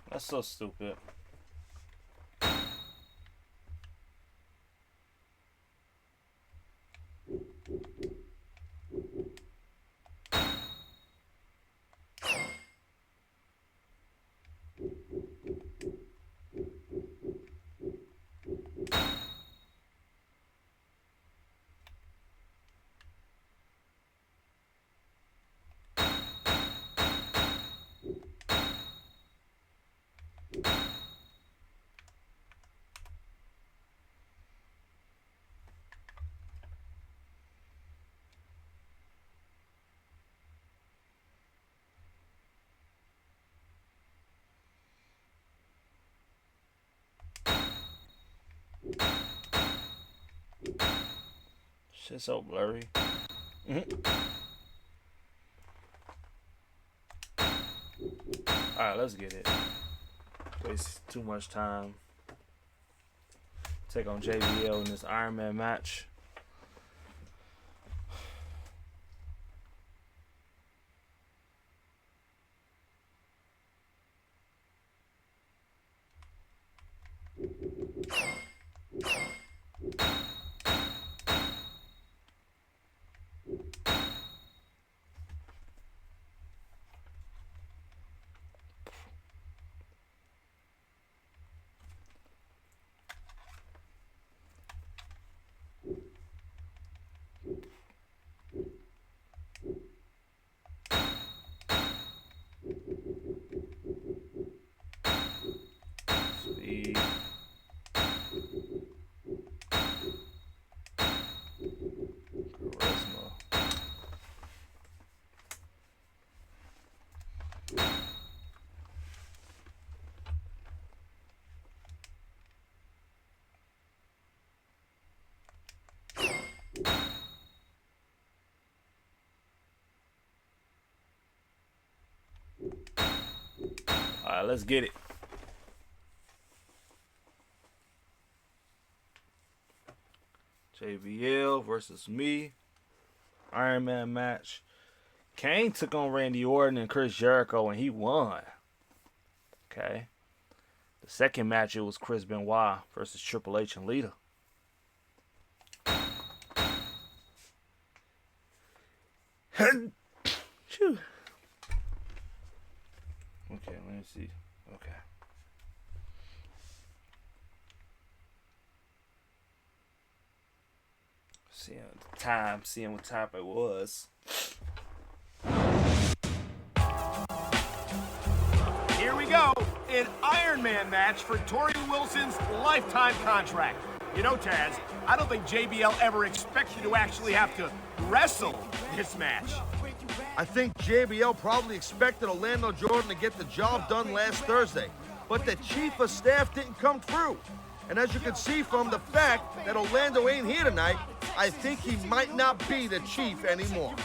S1: That's so stupid. Shit's so blurry. Alright, let's get it. Waste too much time. Take on JBL in this Iron Man match. Speed. Charisma. Alright, let's get it. JBL versus me. Iron Man match. Kane took on Randy Orton and Chris Jericho and he won. Okay. The second match, it was Chris Benoit versus Triple H and Lita. Phew. Okay, let me see. Okay. Seeing the time, seeing what time it was.
S2: Here we go, an Iron Man match for Torrie Wilson's lifetime contract. You know, Taz, I don't think JBL ever expected to actually have to wrestle this match.
S4: I think JBL probably expected Orlando Jordan to get the job done last Thursday, but the chief of staff didn't come through. And as you can see from the fact that Orlando ain't here tonight, I think he might not be the chief anymore.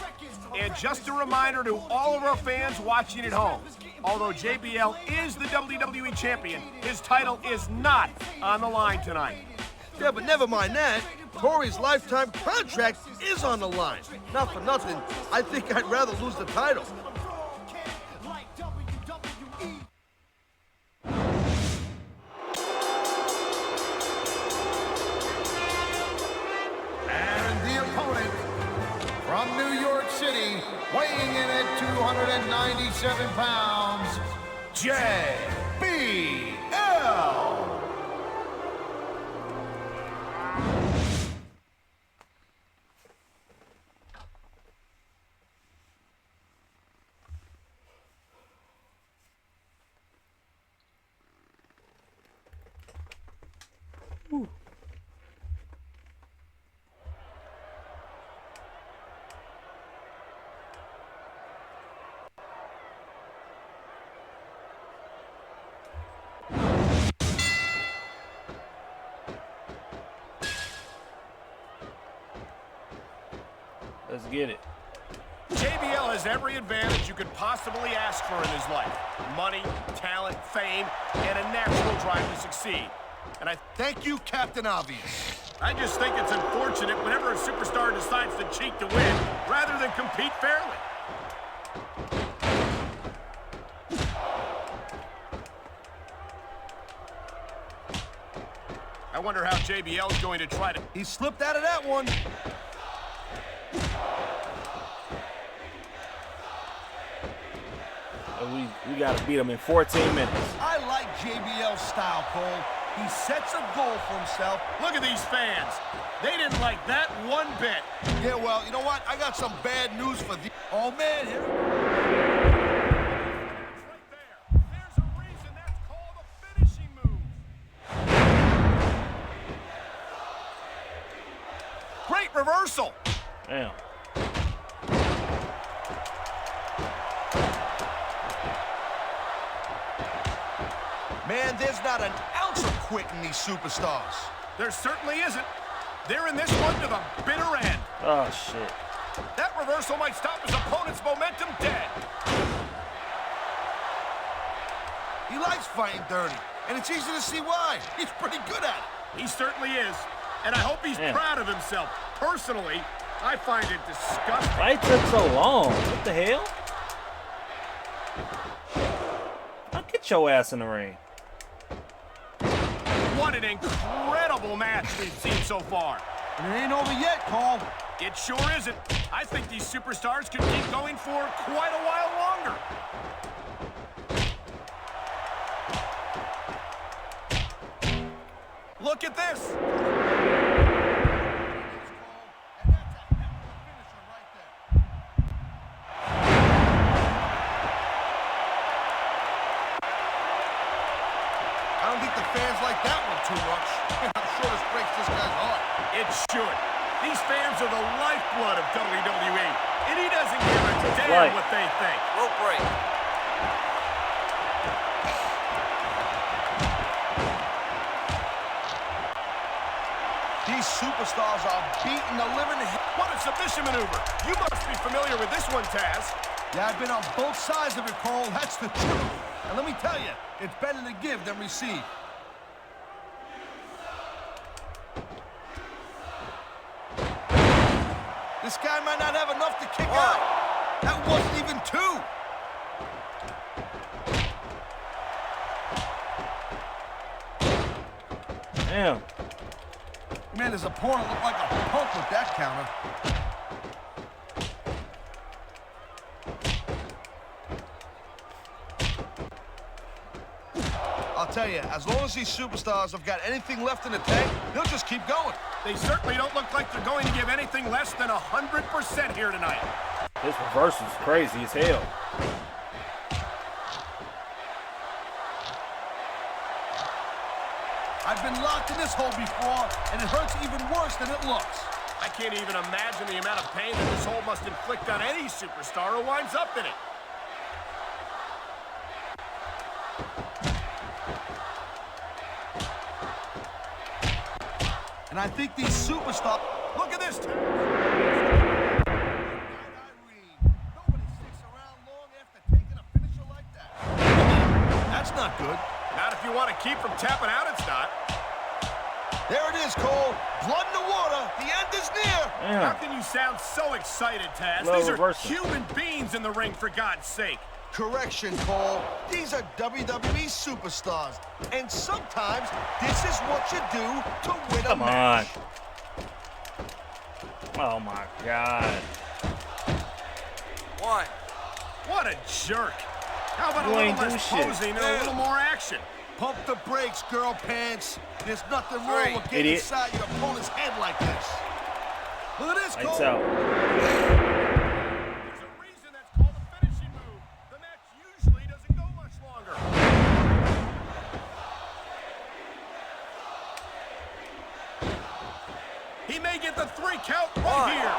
S2: And just a reminder to all of our fans watching at home, although JBL is the WWE champion, his title is not on the line tonight.
S4: Yeah, but never mind that. Torrie's lifetime contract is on the line. Not for nothing, I think I'd rather lose the title.
S10: And the opponent from New York City, weighing in at 297 pounds, JBL.
S1: get it.
S2: JBL has every advantage you could possibly ask for in his life. Money, talent, fame, and a natural drive to succeed. And I
S4: Thank you, Captain Obvious.
S2: I just think it's unfortunate whenever a superstar decides to cheat to win rather than compete fairly. I wonder how JBL is going to try to...
S4: He slipped out of that one.
S1: We got to beat him in 14 minutes.
S4: I like JBL's style, Cole. He sets a goal for himself.
S2: Look at these fans. They didn't like that one bit.
S4: Yeah, well, you know what? I got some bad news for the... Oh, man, here...
S2: Right there. There's a reason that's called a finishing move. Great reversal.
S1: Damn.
S4: Man, there's not an ounce of quit in these superstars.
S2: There certainly isn't. They're in this one to the bitter end.
S1: Oh, shit.
S2: That reversal might stop his opponent's momentum dead.
S4: He likes fighting dirty, and it's easy to see why. He's pretty good at it.
S2: He certainly is. And I hope he's proud of himself. Personally, I find it disgusting.
S1: Why it took so long? What the hell? I'll get your ass in the ring.
S2: What an incredible match we've seen so far.
S4: And it ain't over yet, Cole.
S2: It sure isn't. I think these superstars could keep going for quite a while longer. Look at this.
S4: I don't think the fans like that one too much. I'm sure this breaks this guy's heart.
S2: It should. These fans are the lifeblood of WWE, and he doesn't give a damn what they think.
S7: Rope break.
S4: These superstars are beating the living hell.
S2: What a submission maneuver. You must be familiar with this one, Taz.
S4: Yeah, I've been on both sides of it, Cole. That's the truth. And let me tell you, it's better to give than receive. This guy might not have enough to kick out. That wasn't even two.
S1: Damn.
S4: Man, his opponent looked like a punk with that counter. I'll tell you, as long as these superstars have got anything left in the tank, they'll just keep going.
S2: They certainly don't look like they're going to give anything less than 100% here tonight.
S1: This reversal's crazy as hell.
S4: I've been locked in this hole before, and it hurts even worse than it looks.
S2: I can't even imagine the amount of pain that this hole must inflict on any superstar who winds up in it.
S4: And I think these superstars...
S2: Look at this.
S4: Nobody sticks around long after taking a finisher like that. That's not good.
S2: Not if you want to keep from tapping out, it's not.
S4: There it is, Cole. Blood in the water. The end is near.
S2: How can you sound so excited, Taz?
S1: Low
S2: These are
S1: reversal.
S2: human beings in the ring, for God's sake.
S4: Correction, Cole. These are WWE superstars. And sometimes this is what you do to win a match.
S1: Oh, my God.
S7: One.
S2: What a jerk. How about
S1: You
S2: a
S1: ain't
S2: little
S1: do
S2: less
S1: shit.
S2: posing and a little more action?
S4: Pump the brakes, girl pants. There's nothing wrong with getting
S1: Idiot.
S4: inside your opponent's head like this. Look at this,
S1: Lights
S4: Cole.
S1: out.
S2: There's a reason that's called a finishing move. The match usually doesn't go much longer. He may get the 3 count right here.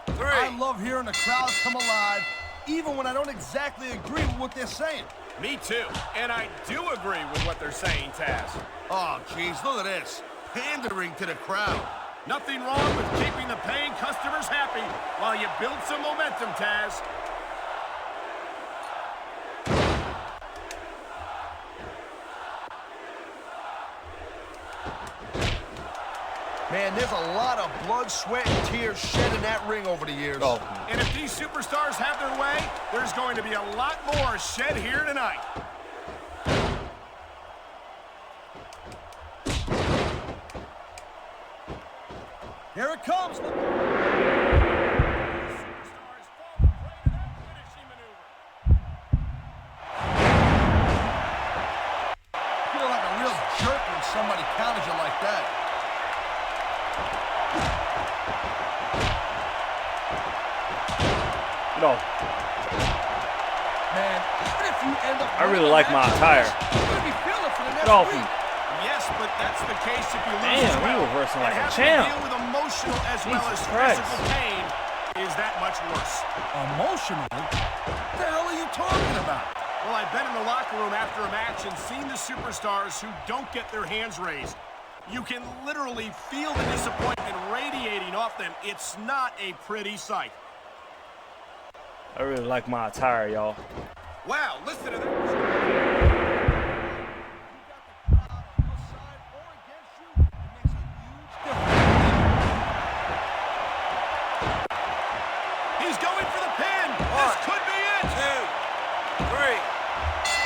S7: 2, 3.
S4: I love hearing the crowd come alive, even when I don't exactly agree with what they're saying.
S2: Me too. And I do agree with what they're saying, Taz.
S4: Oh, jeez, look at this. Pandering to the crowd.
S2: Nothing wrong with keeping the paying customers happy while you build some momentum, Taz.
S4: Man, there's a lot of blood, sweat, and tears shed in that ring over the years.
S1: Oh.
S2: And if these superstars have their way, there's going to be a lot more shed here tonight.
S4: Here it comes. Feel like a real jerk when somebody counters you like that.
S1: No.
S4: Man, even if you end up
S1: I really like my attire.
S4: you're gonna be feeling for the next
S1: Get off
S4: week.
S1: me.
S2: Yes, but that's the case if you lose
S1: Damn,
S2: as well.
S1: we reversing like
S2: and
S1: a
S2: having
S1: champ.
S2: to deal with emotional as well as
S1: Jesus Christ.
S2: physical pain is that much worse.
S4: Emotionally? What the hell are you talking about?
S2: Well, I've been in the locker room after a match and seen the superstars who don't get their hands raised. You can literally feel the disappointment radiating off them. It's not a pretty sight.
S1: I really like my attire, y'all.
S2: Wow, listen to that. He's going for the pin. This could be it.
S7: 2, 3.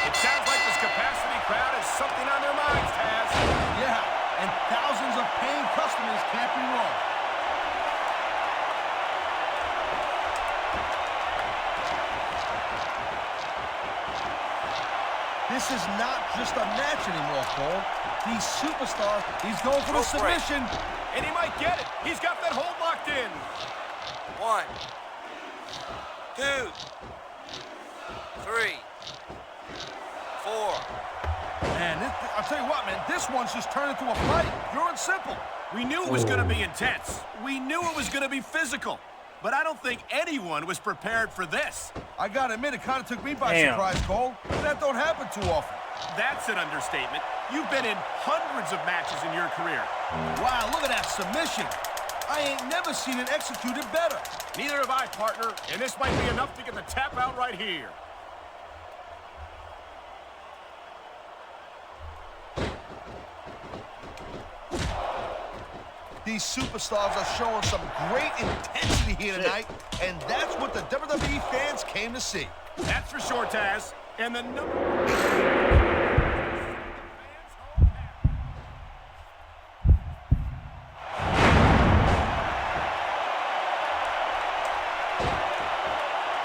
S2: It sounds like this capacity crowd has something on their minds, Taz.
S4: Yeah, and thousands of paying customers can't be wrong. This is not just a match anymore, Cole. These superstars, he's going for the submission.
S2: And he might get it. He's got that hold locked in.
S7: 1, 2, 3, 4.
S4: Man, I'll tell you what, man, this one's just turned into a fight. Pure and simple.
S2: We knew it was going to be intense. We knew it was going to be physical. But I don't think anyone was prepared for this.
S4: I gotta admit, it kind of took me by
S1: Damn.
S4: surprise, Cole. That don't happen too often.
S2: That's an understatement. You've been in hundreds of matches in your career.
S4: Wow, look at that submission. I ain't never seen it executed better.
S2: Neither have I, partner. And this might be enough to get the tap out right here.
S4: These superstars are showing some great intensity here tonight, and that's what the WWE fans came to see.
S2: That's for sure, Taz. And the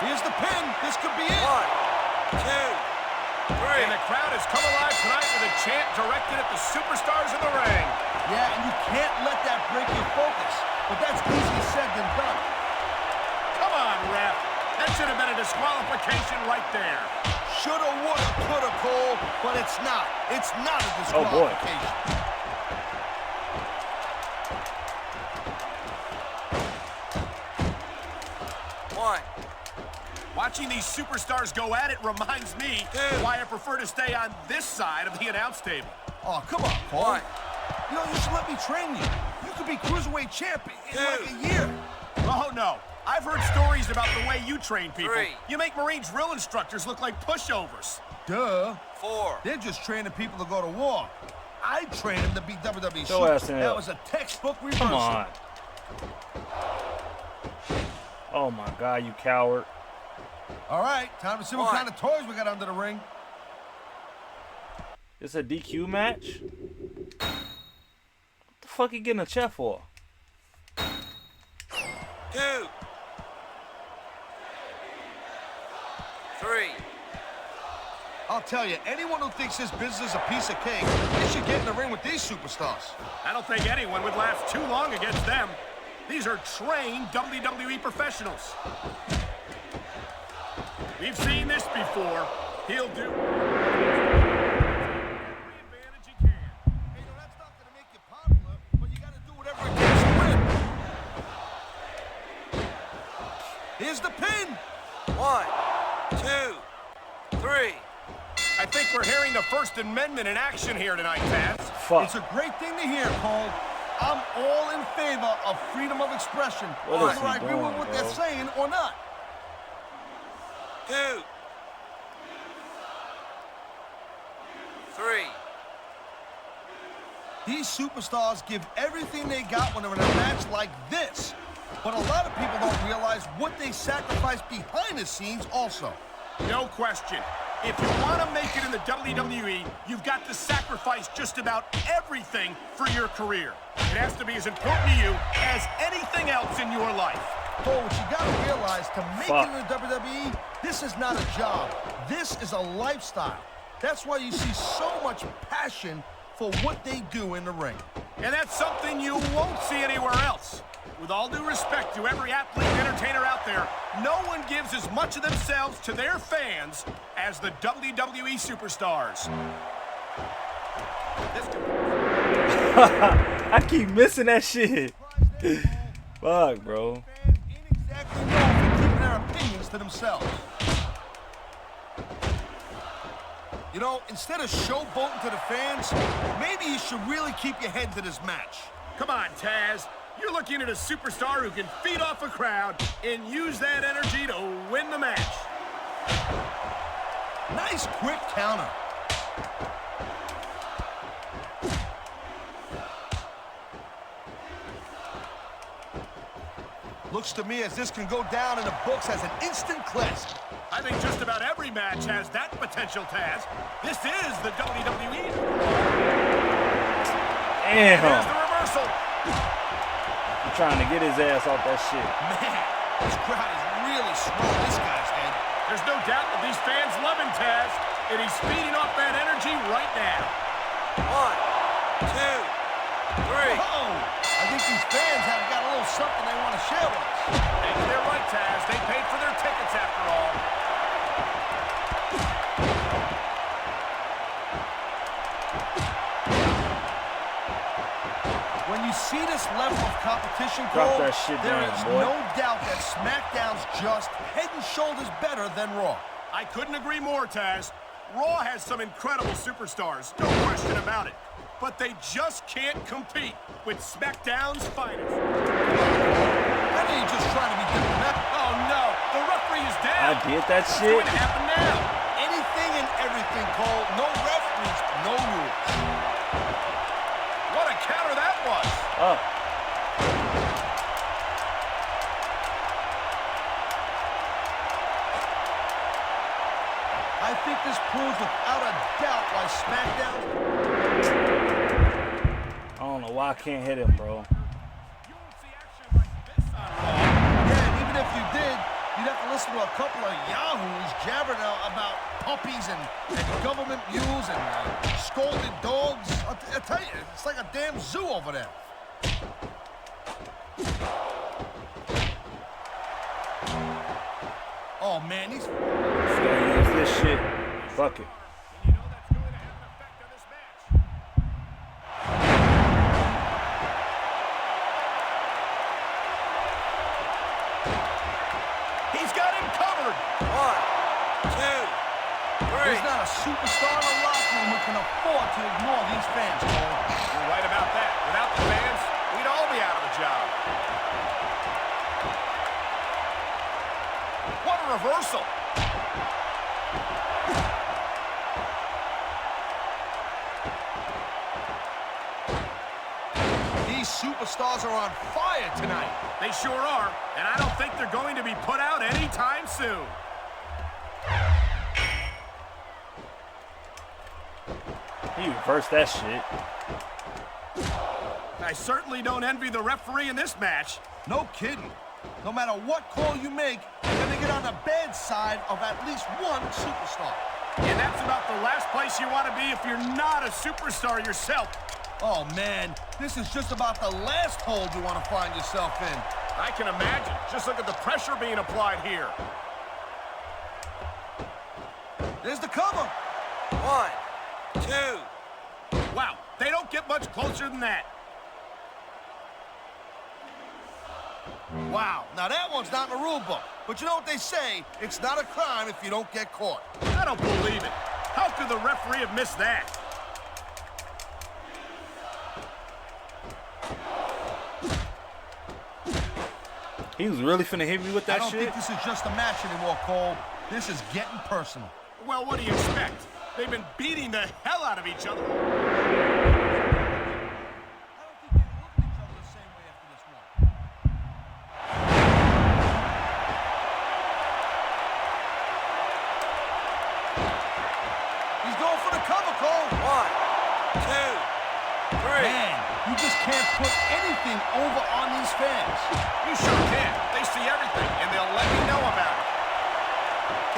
S4: Here's the pin. This could be it.
S7: 1, 2, 3.
S2: And the crowd has come alive tonight with a chant directed at the superstars in the ring.
S4: Yeah, and you can't let that break your focus. But that's easier said than done.
S2: Come on, ref. That should have been a disqualification right there.
S4: Shoulda, woulda, coulda, Cole, but it's not. It's not a
S1: Oh, boy.
S4: disqualification.
S2: Watching these superstars go at it reminds me why I prefer to stay on this side of the announce table.
S4: Oh, come on, Cole. You know, you should let me train you. You could be Cruiserweight champ in like a year.
S2: Oh, no. I've heard stories about the way you train people.
S7: 3.
S2: You make Marine drill instructors look like pushovers.
S4: Duh.
S7: 4.
S4: They're just training people to go to war. I train them to be WWE
S1: Show ass in
S4: That
S1: hell.
S4: was a textbook reversal.
S1: Come on. Oh my God, you coward.
S4: All right, time to see what kind of toys we got under the ring.
S1: It's a DQ match? What the fuck you getting a chair for?
S7: 2. Three.
S4: I'll tell you, anyone who thinks this business is a piece of cake, they should get in the ring with these superstars.
S2: I don't think anyone would last too long against them. These are trained WWE professionals. We've seen this before. He'll do every advantage he can.
S4: Hey, no, that's not going to make you popular, but you got to do whatever it takes to win. Here's the pin.
S7: 1, 2, 3.
S2: I think we're hearing the First Amendment in action here tonight, Taz.
S1: Fuck.
S4: It's a great thing to hear, Cole. I'm all in favor of freedom of expression,
S1: What is
S4: whether I
S1: he
S4: agree with
S1: doing,
S4: what
S1: bro?
S4: they're saying or not.
S7: 2, 3.
S4: These superstars give everything they got when they're in a match like this. But a lot of people don't realize what they sacrifice behind the scenes also.
S2: No question. If you want to make it in the WWE, you've got to sacrifice just about everything for your career. It has to be as important to you as anything else in your life.
S4: But what you got to realize, to make it in the WWE, this is not a job. This is a lifestyle. That's why you see so much passion for what they do in the ring.
S2: And that's something you won't see anywhere else. With all due respect to every athlete and entertainer out there, no one gives as much of themselves to their fans as the WWE superstars.
S1: I keep missing that shit. Fuck, bro.
S4: Fans ain't exactly known for keeping their opinions to themselves. You know, instead of showboating to the fans, maybe you should really keep your head to this match.
S2: Come on, Taz. You're looking at a superstar who can feed off a crowd and use that energy to win the match.
S4: Nice quick counter. Looks to me as this can go down in the books as an instant classic.
S2: I think just about every match has that potential, Taz. This is the WWE.
S1: Damn.
S2: Here's the reversal.
S1: I'm trying to get his ass off that shit.
S4: Man, this crowd is really swelling this guy's head.
S2: There's no doubt that these fans love him, Taz, and he's feeding off that energy right now.
S7: 1, 2, 3.
S4: Oh, I think these fans have got a little something they want to share with us.
S2: Maybe they're right, Taz. They paid for their tickets after all.
S4: When you see this level of competition,
S1: Drop
S4: Cole,
S1: that shit
S4: there
S1: down,
S4: is
S1: boy.
S4: no doubt that SmackDown's just head and shoulders better than Raw.
S2: I couldn't agree more, Taz. Raw has some incredible superstars, no question about it. But they just can't compete with SmackDown's finest.
S4: I know you're just trying to be diplomatic.
S2: Oh, no. The referee is down.
S1: I did that
S2: What's
S1: shit.
S2: going to happen now?
S4: Anything and everything, Cole. No ref means no rules.
S2: What a counter that was.
S1: Oh.
S4: I think this proves without a doubt why SmackDown...
S1: I don't know why I can't hit him, bro.
S2: You won't see action like this on Raw.
S4: Yeah, and even if you did, you'd have to listen to a couple of yahoos jabbering about puppies and government mules and scolded dogs. I tell you, it's like a damn zoo over there. Oh, man, these...
S1: Just gonna use this shit. Fuck it.
S2: And you know that's going to have an effect on this match. He's got him covered.
S7: 1, 2, 3.
S4: There's not a superstar in the locker room who can afford to ignore these fans, Cole.
S2: You're right about that. Without the fans, we'd all be out of a job. What a reversal.
S4: These superstars are on fire tonight.
S2: They sure are, and I don't think they're going to be put out anytime soon.
S1: He reversed that shit.
S2: I certainly don't envy the referee in this match.
S4: No kidding. No matter what call you make, you're going to get on the bad side of at least one superstar.
S2: And that's about the last place you want to be if you're not a superstar yourself.
S4: Oh, man, this is just about the last hole you want to find yourself in.
S2: I can imagine. Just look at the pressure being applied here.
S4: There's the cover.
S7: 1, 2.
S2: Wow, they don't get much closer than that.
S4: Wow, now that one's not in the rule book. But you know what they say, it's not a crime if you don't get caught.
S2: I don't believe it. How could the referee have missed that?
S1: He was really finna hit me with that
S4: I don't
S1: shit?
S4: think this is just a match anymore, Cole. This is getting personal.
S2: Well, what do you expect? They've been beating the hell out of each other.
S4: He's going for the cover, Cole.
S7: 1, 2, 3.
S4: Man, you just can't put anything over on these fans.
S2: You sure can. They see everything, and they'll let you know about it.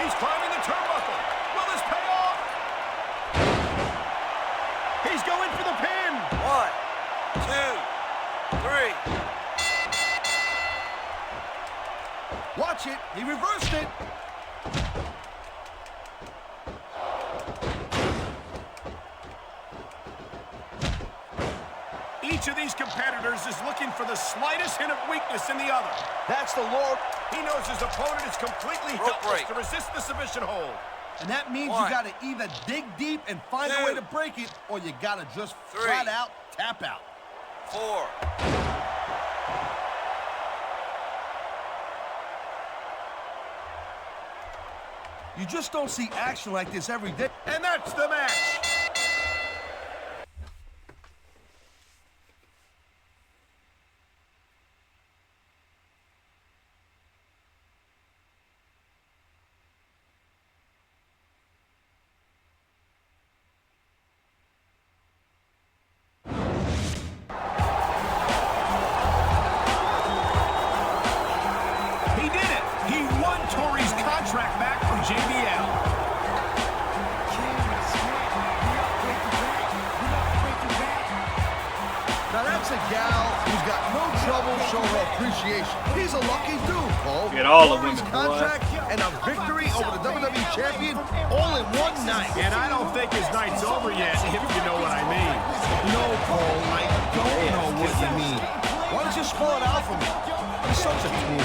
S2: He's climbing the turnbuckle. Will this pay off? He's going for the pin.
S7: 1, 2, 3.
S4: Watch it. He reversed it.
S2: Each of these competitors is looking for the slightest hint of weakness in the other.
S4: That's the Lord.
S2: He knows his opponent is completely
S7: Rope
S2: helpless
S7: break.
S2: to resist the submission hold.
S4: And that means
S7: 1,
S4: you got to either dig deep and find a
S7: 2,
S4: way to break it, or you got to just
S7: 3,
S4: flat out tap out.
S7: 4.
S4: You just don't see action like this every day.
S2: And that's the match. He did it. He won Torrie's contract back from JBL.
S4: Now that's a gal who's got no trouble showing her appreciation. He's a lucky dude, Cole.
S1: Get all of
S4: Torrie's
S1: them, boy.
S4: contract and a victory over the WWE champion all in one night.
S2: And I don't think his night's over yet, if you know what I mean.
S4: No, Cole, I don't know what you mean. Why don't you spell it out for me? You're such a tool.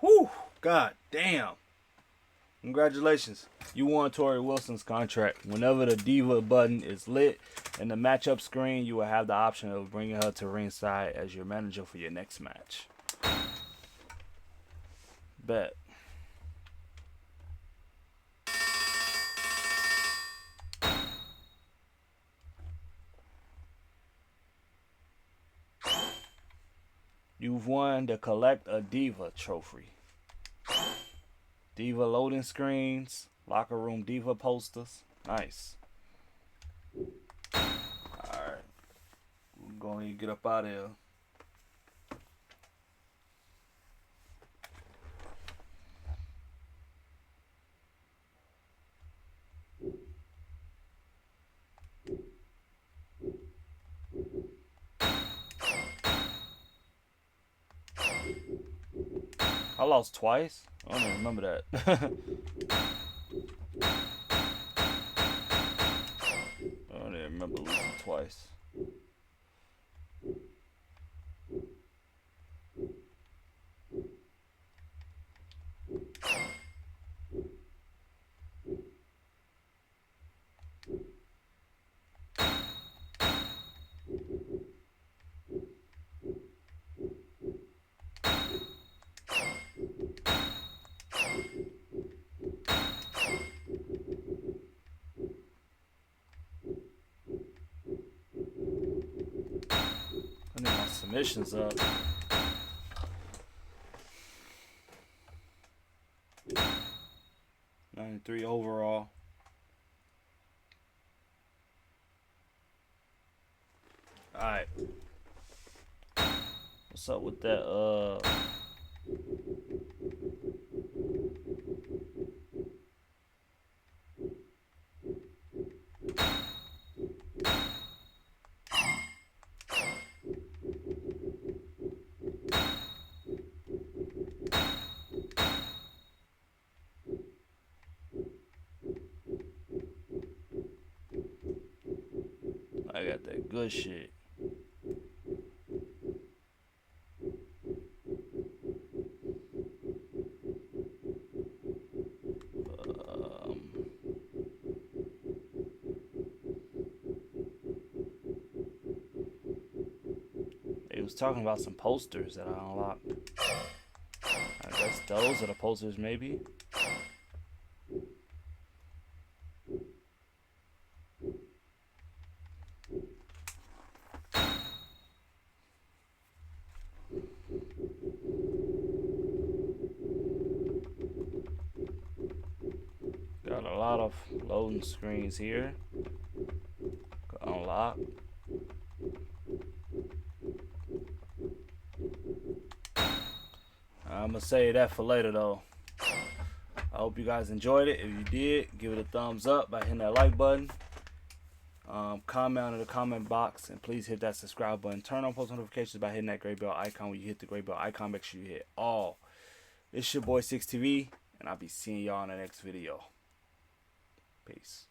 S1: Whew, god damn. Congratulations. You won Torrie Wilson's contract. Whenever the Diva button is lit in the matchup screen, you will have the option of bringing her to ringside as your manager for your next match. Bet. You've won the Collect a Diva trophy. Diva loading screens, locker room Diva posters. Nice. Alright. We're going to get up out of here. I lost twice? I don't even remember that. I don't even remember losing twice. I need my submissions up. '93 overall. Alright. What's up with that I got that good shit. talking about some posters that I unlocked. I guess those are the posters, maybe. Got a lot of loading screens here. Unlock. I'm gonna save that for later though. I hope you guys enjoyed it. If you did, give it a thumbs up by hitting that like button. Comment in the comment box, and please hit that subscribe button. Turn on post notifications by hitting that gray bell icon. When you hit the gray bell icon, make sure you hit all. It's your boy SHXIXTV, and I'll be seeing y'all in the next video. Peace.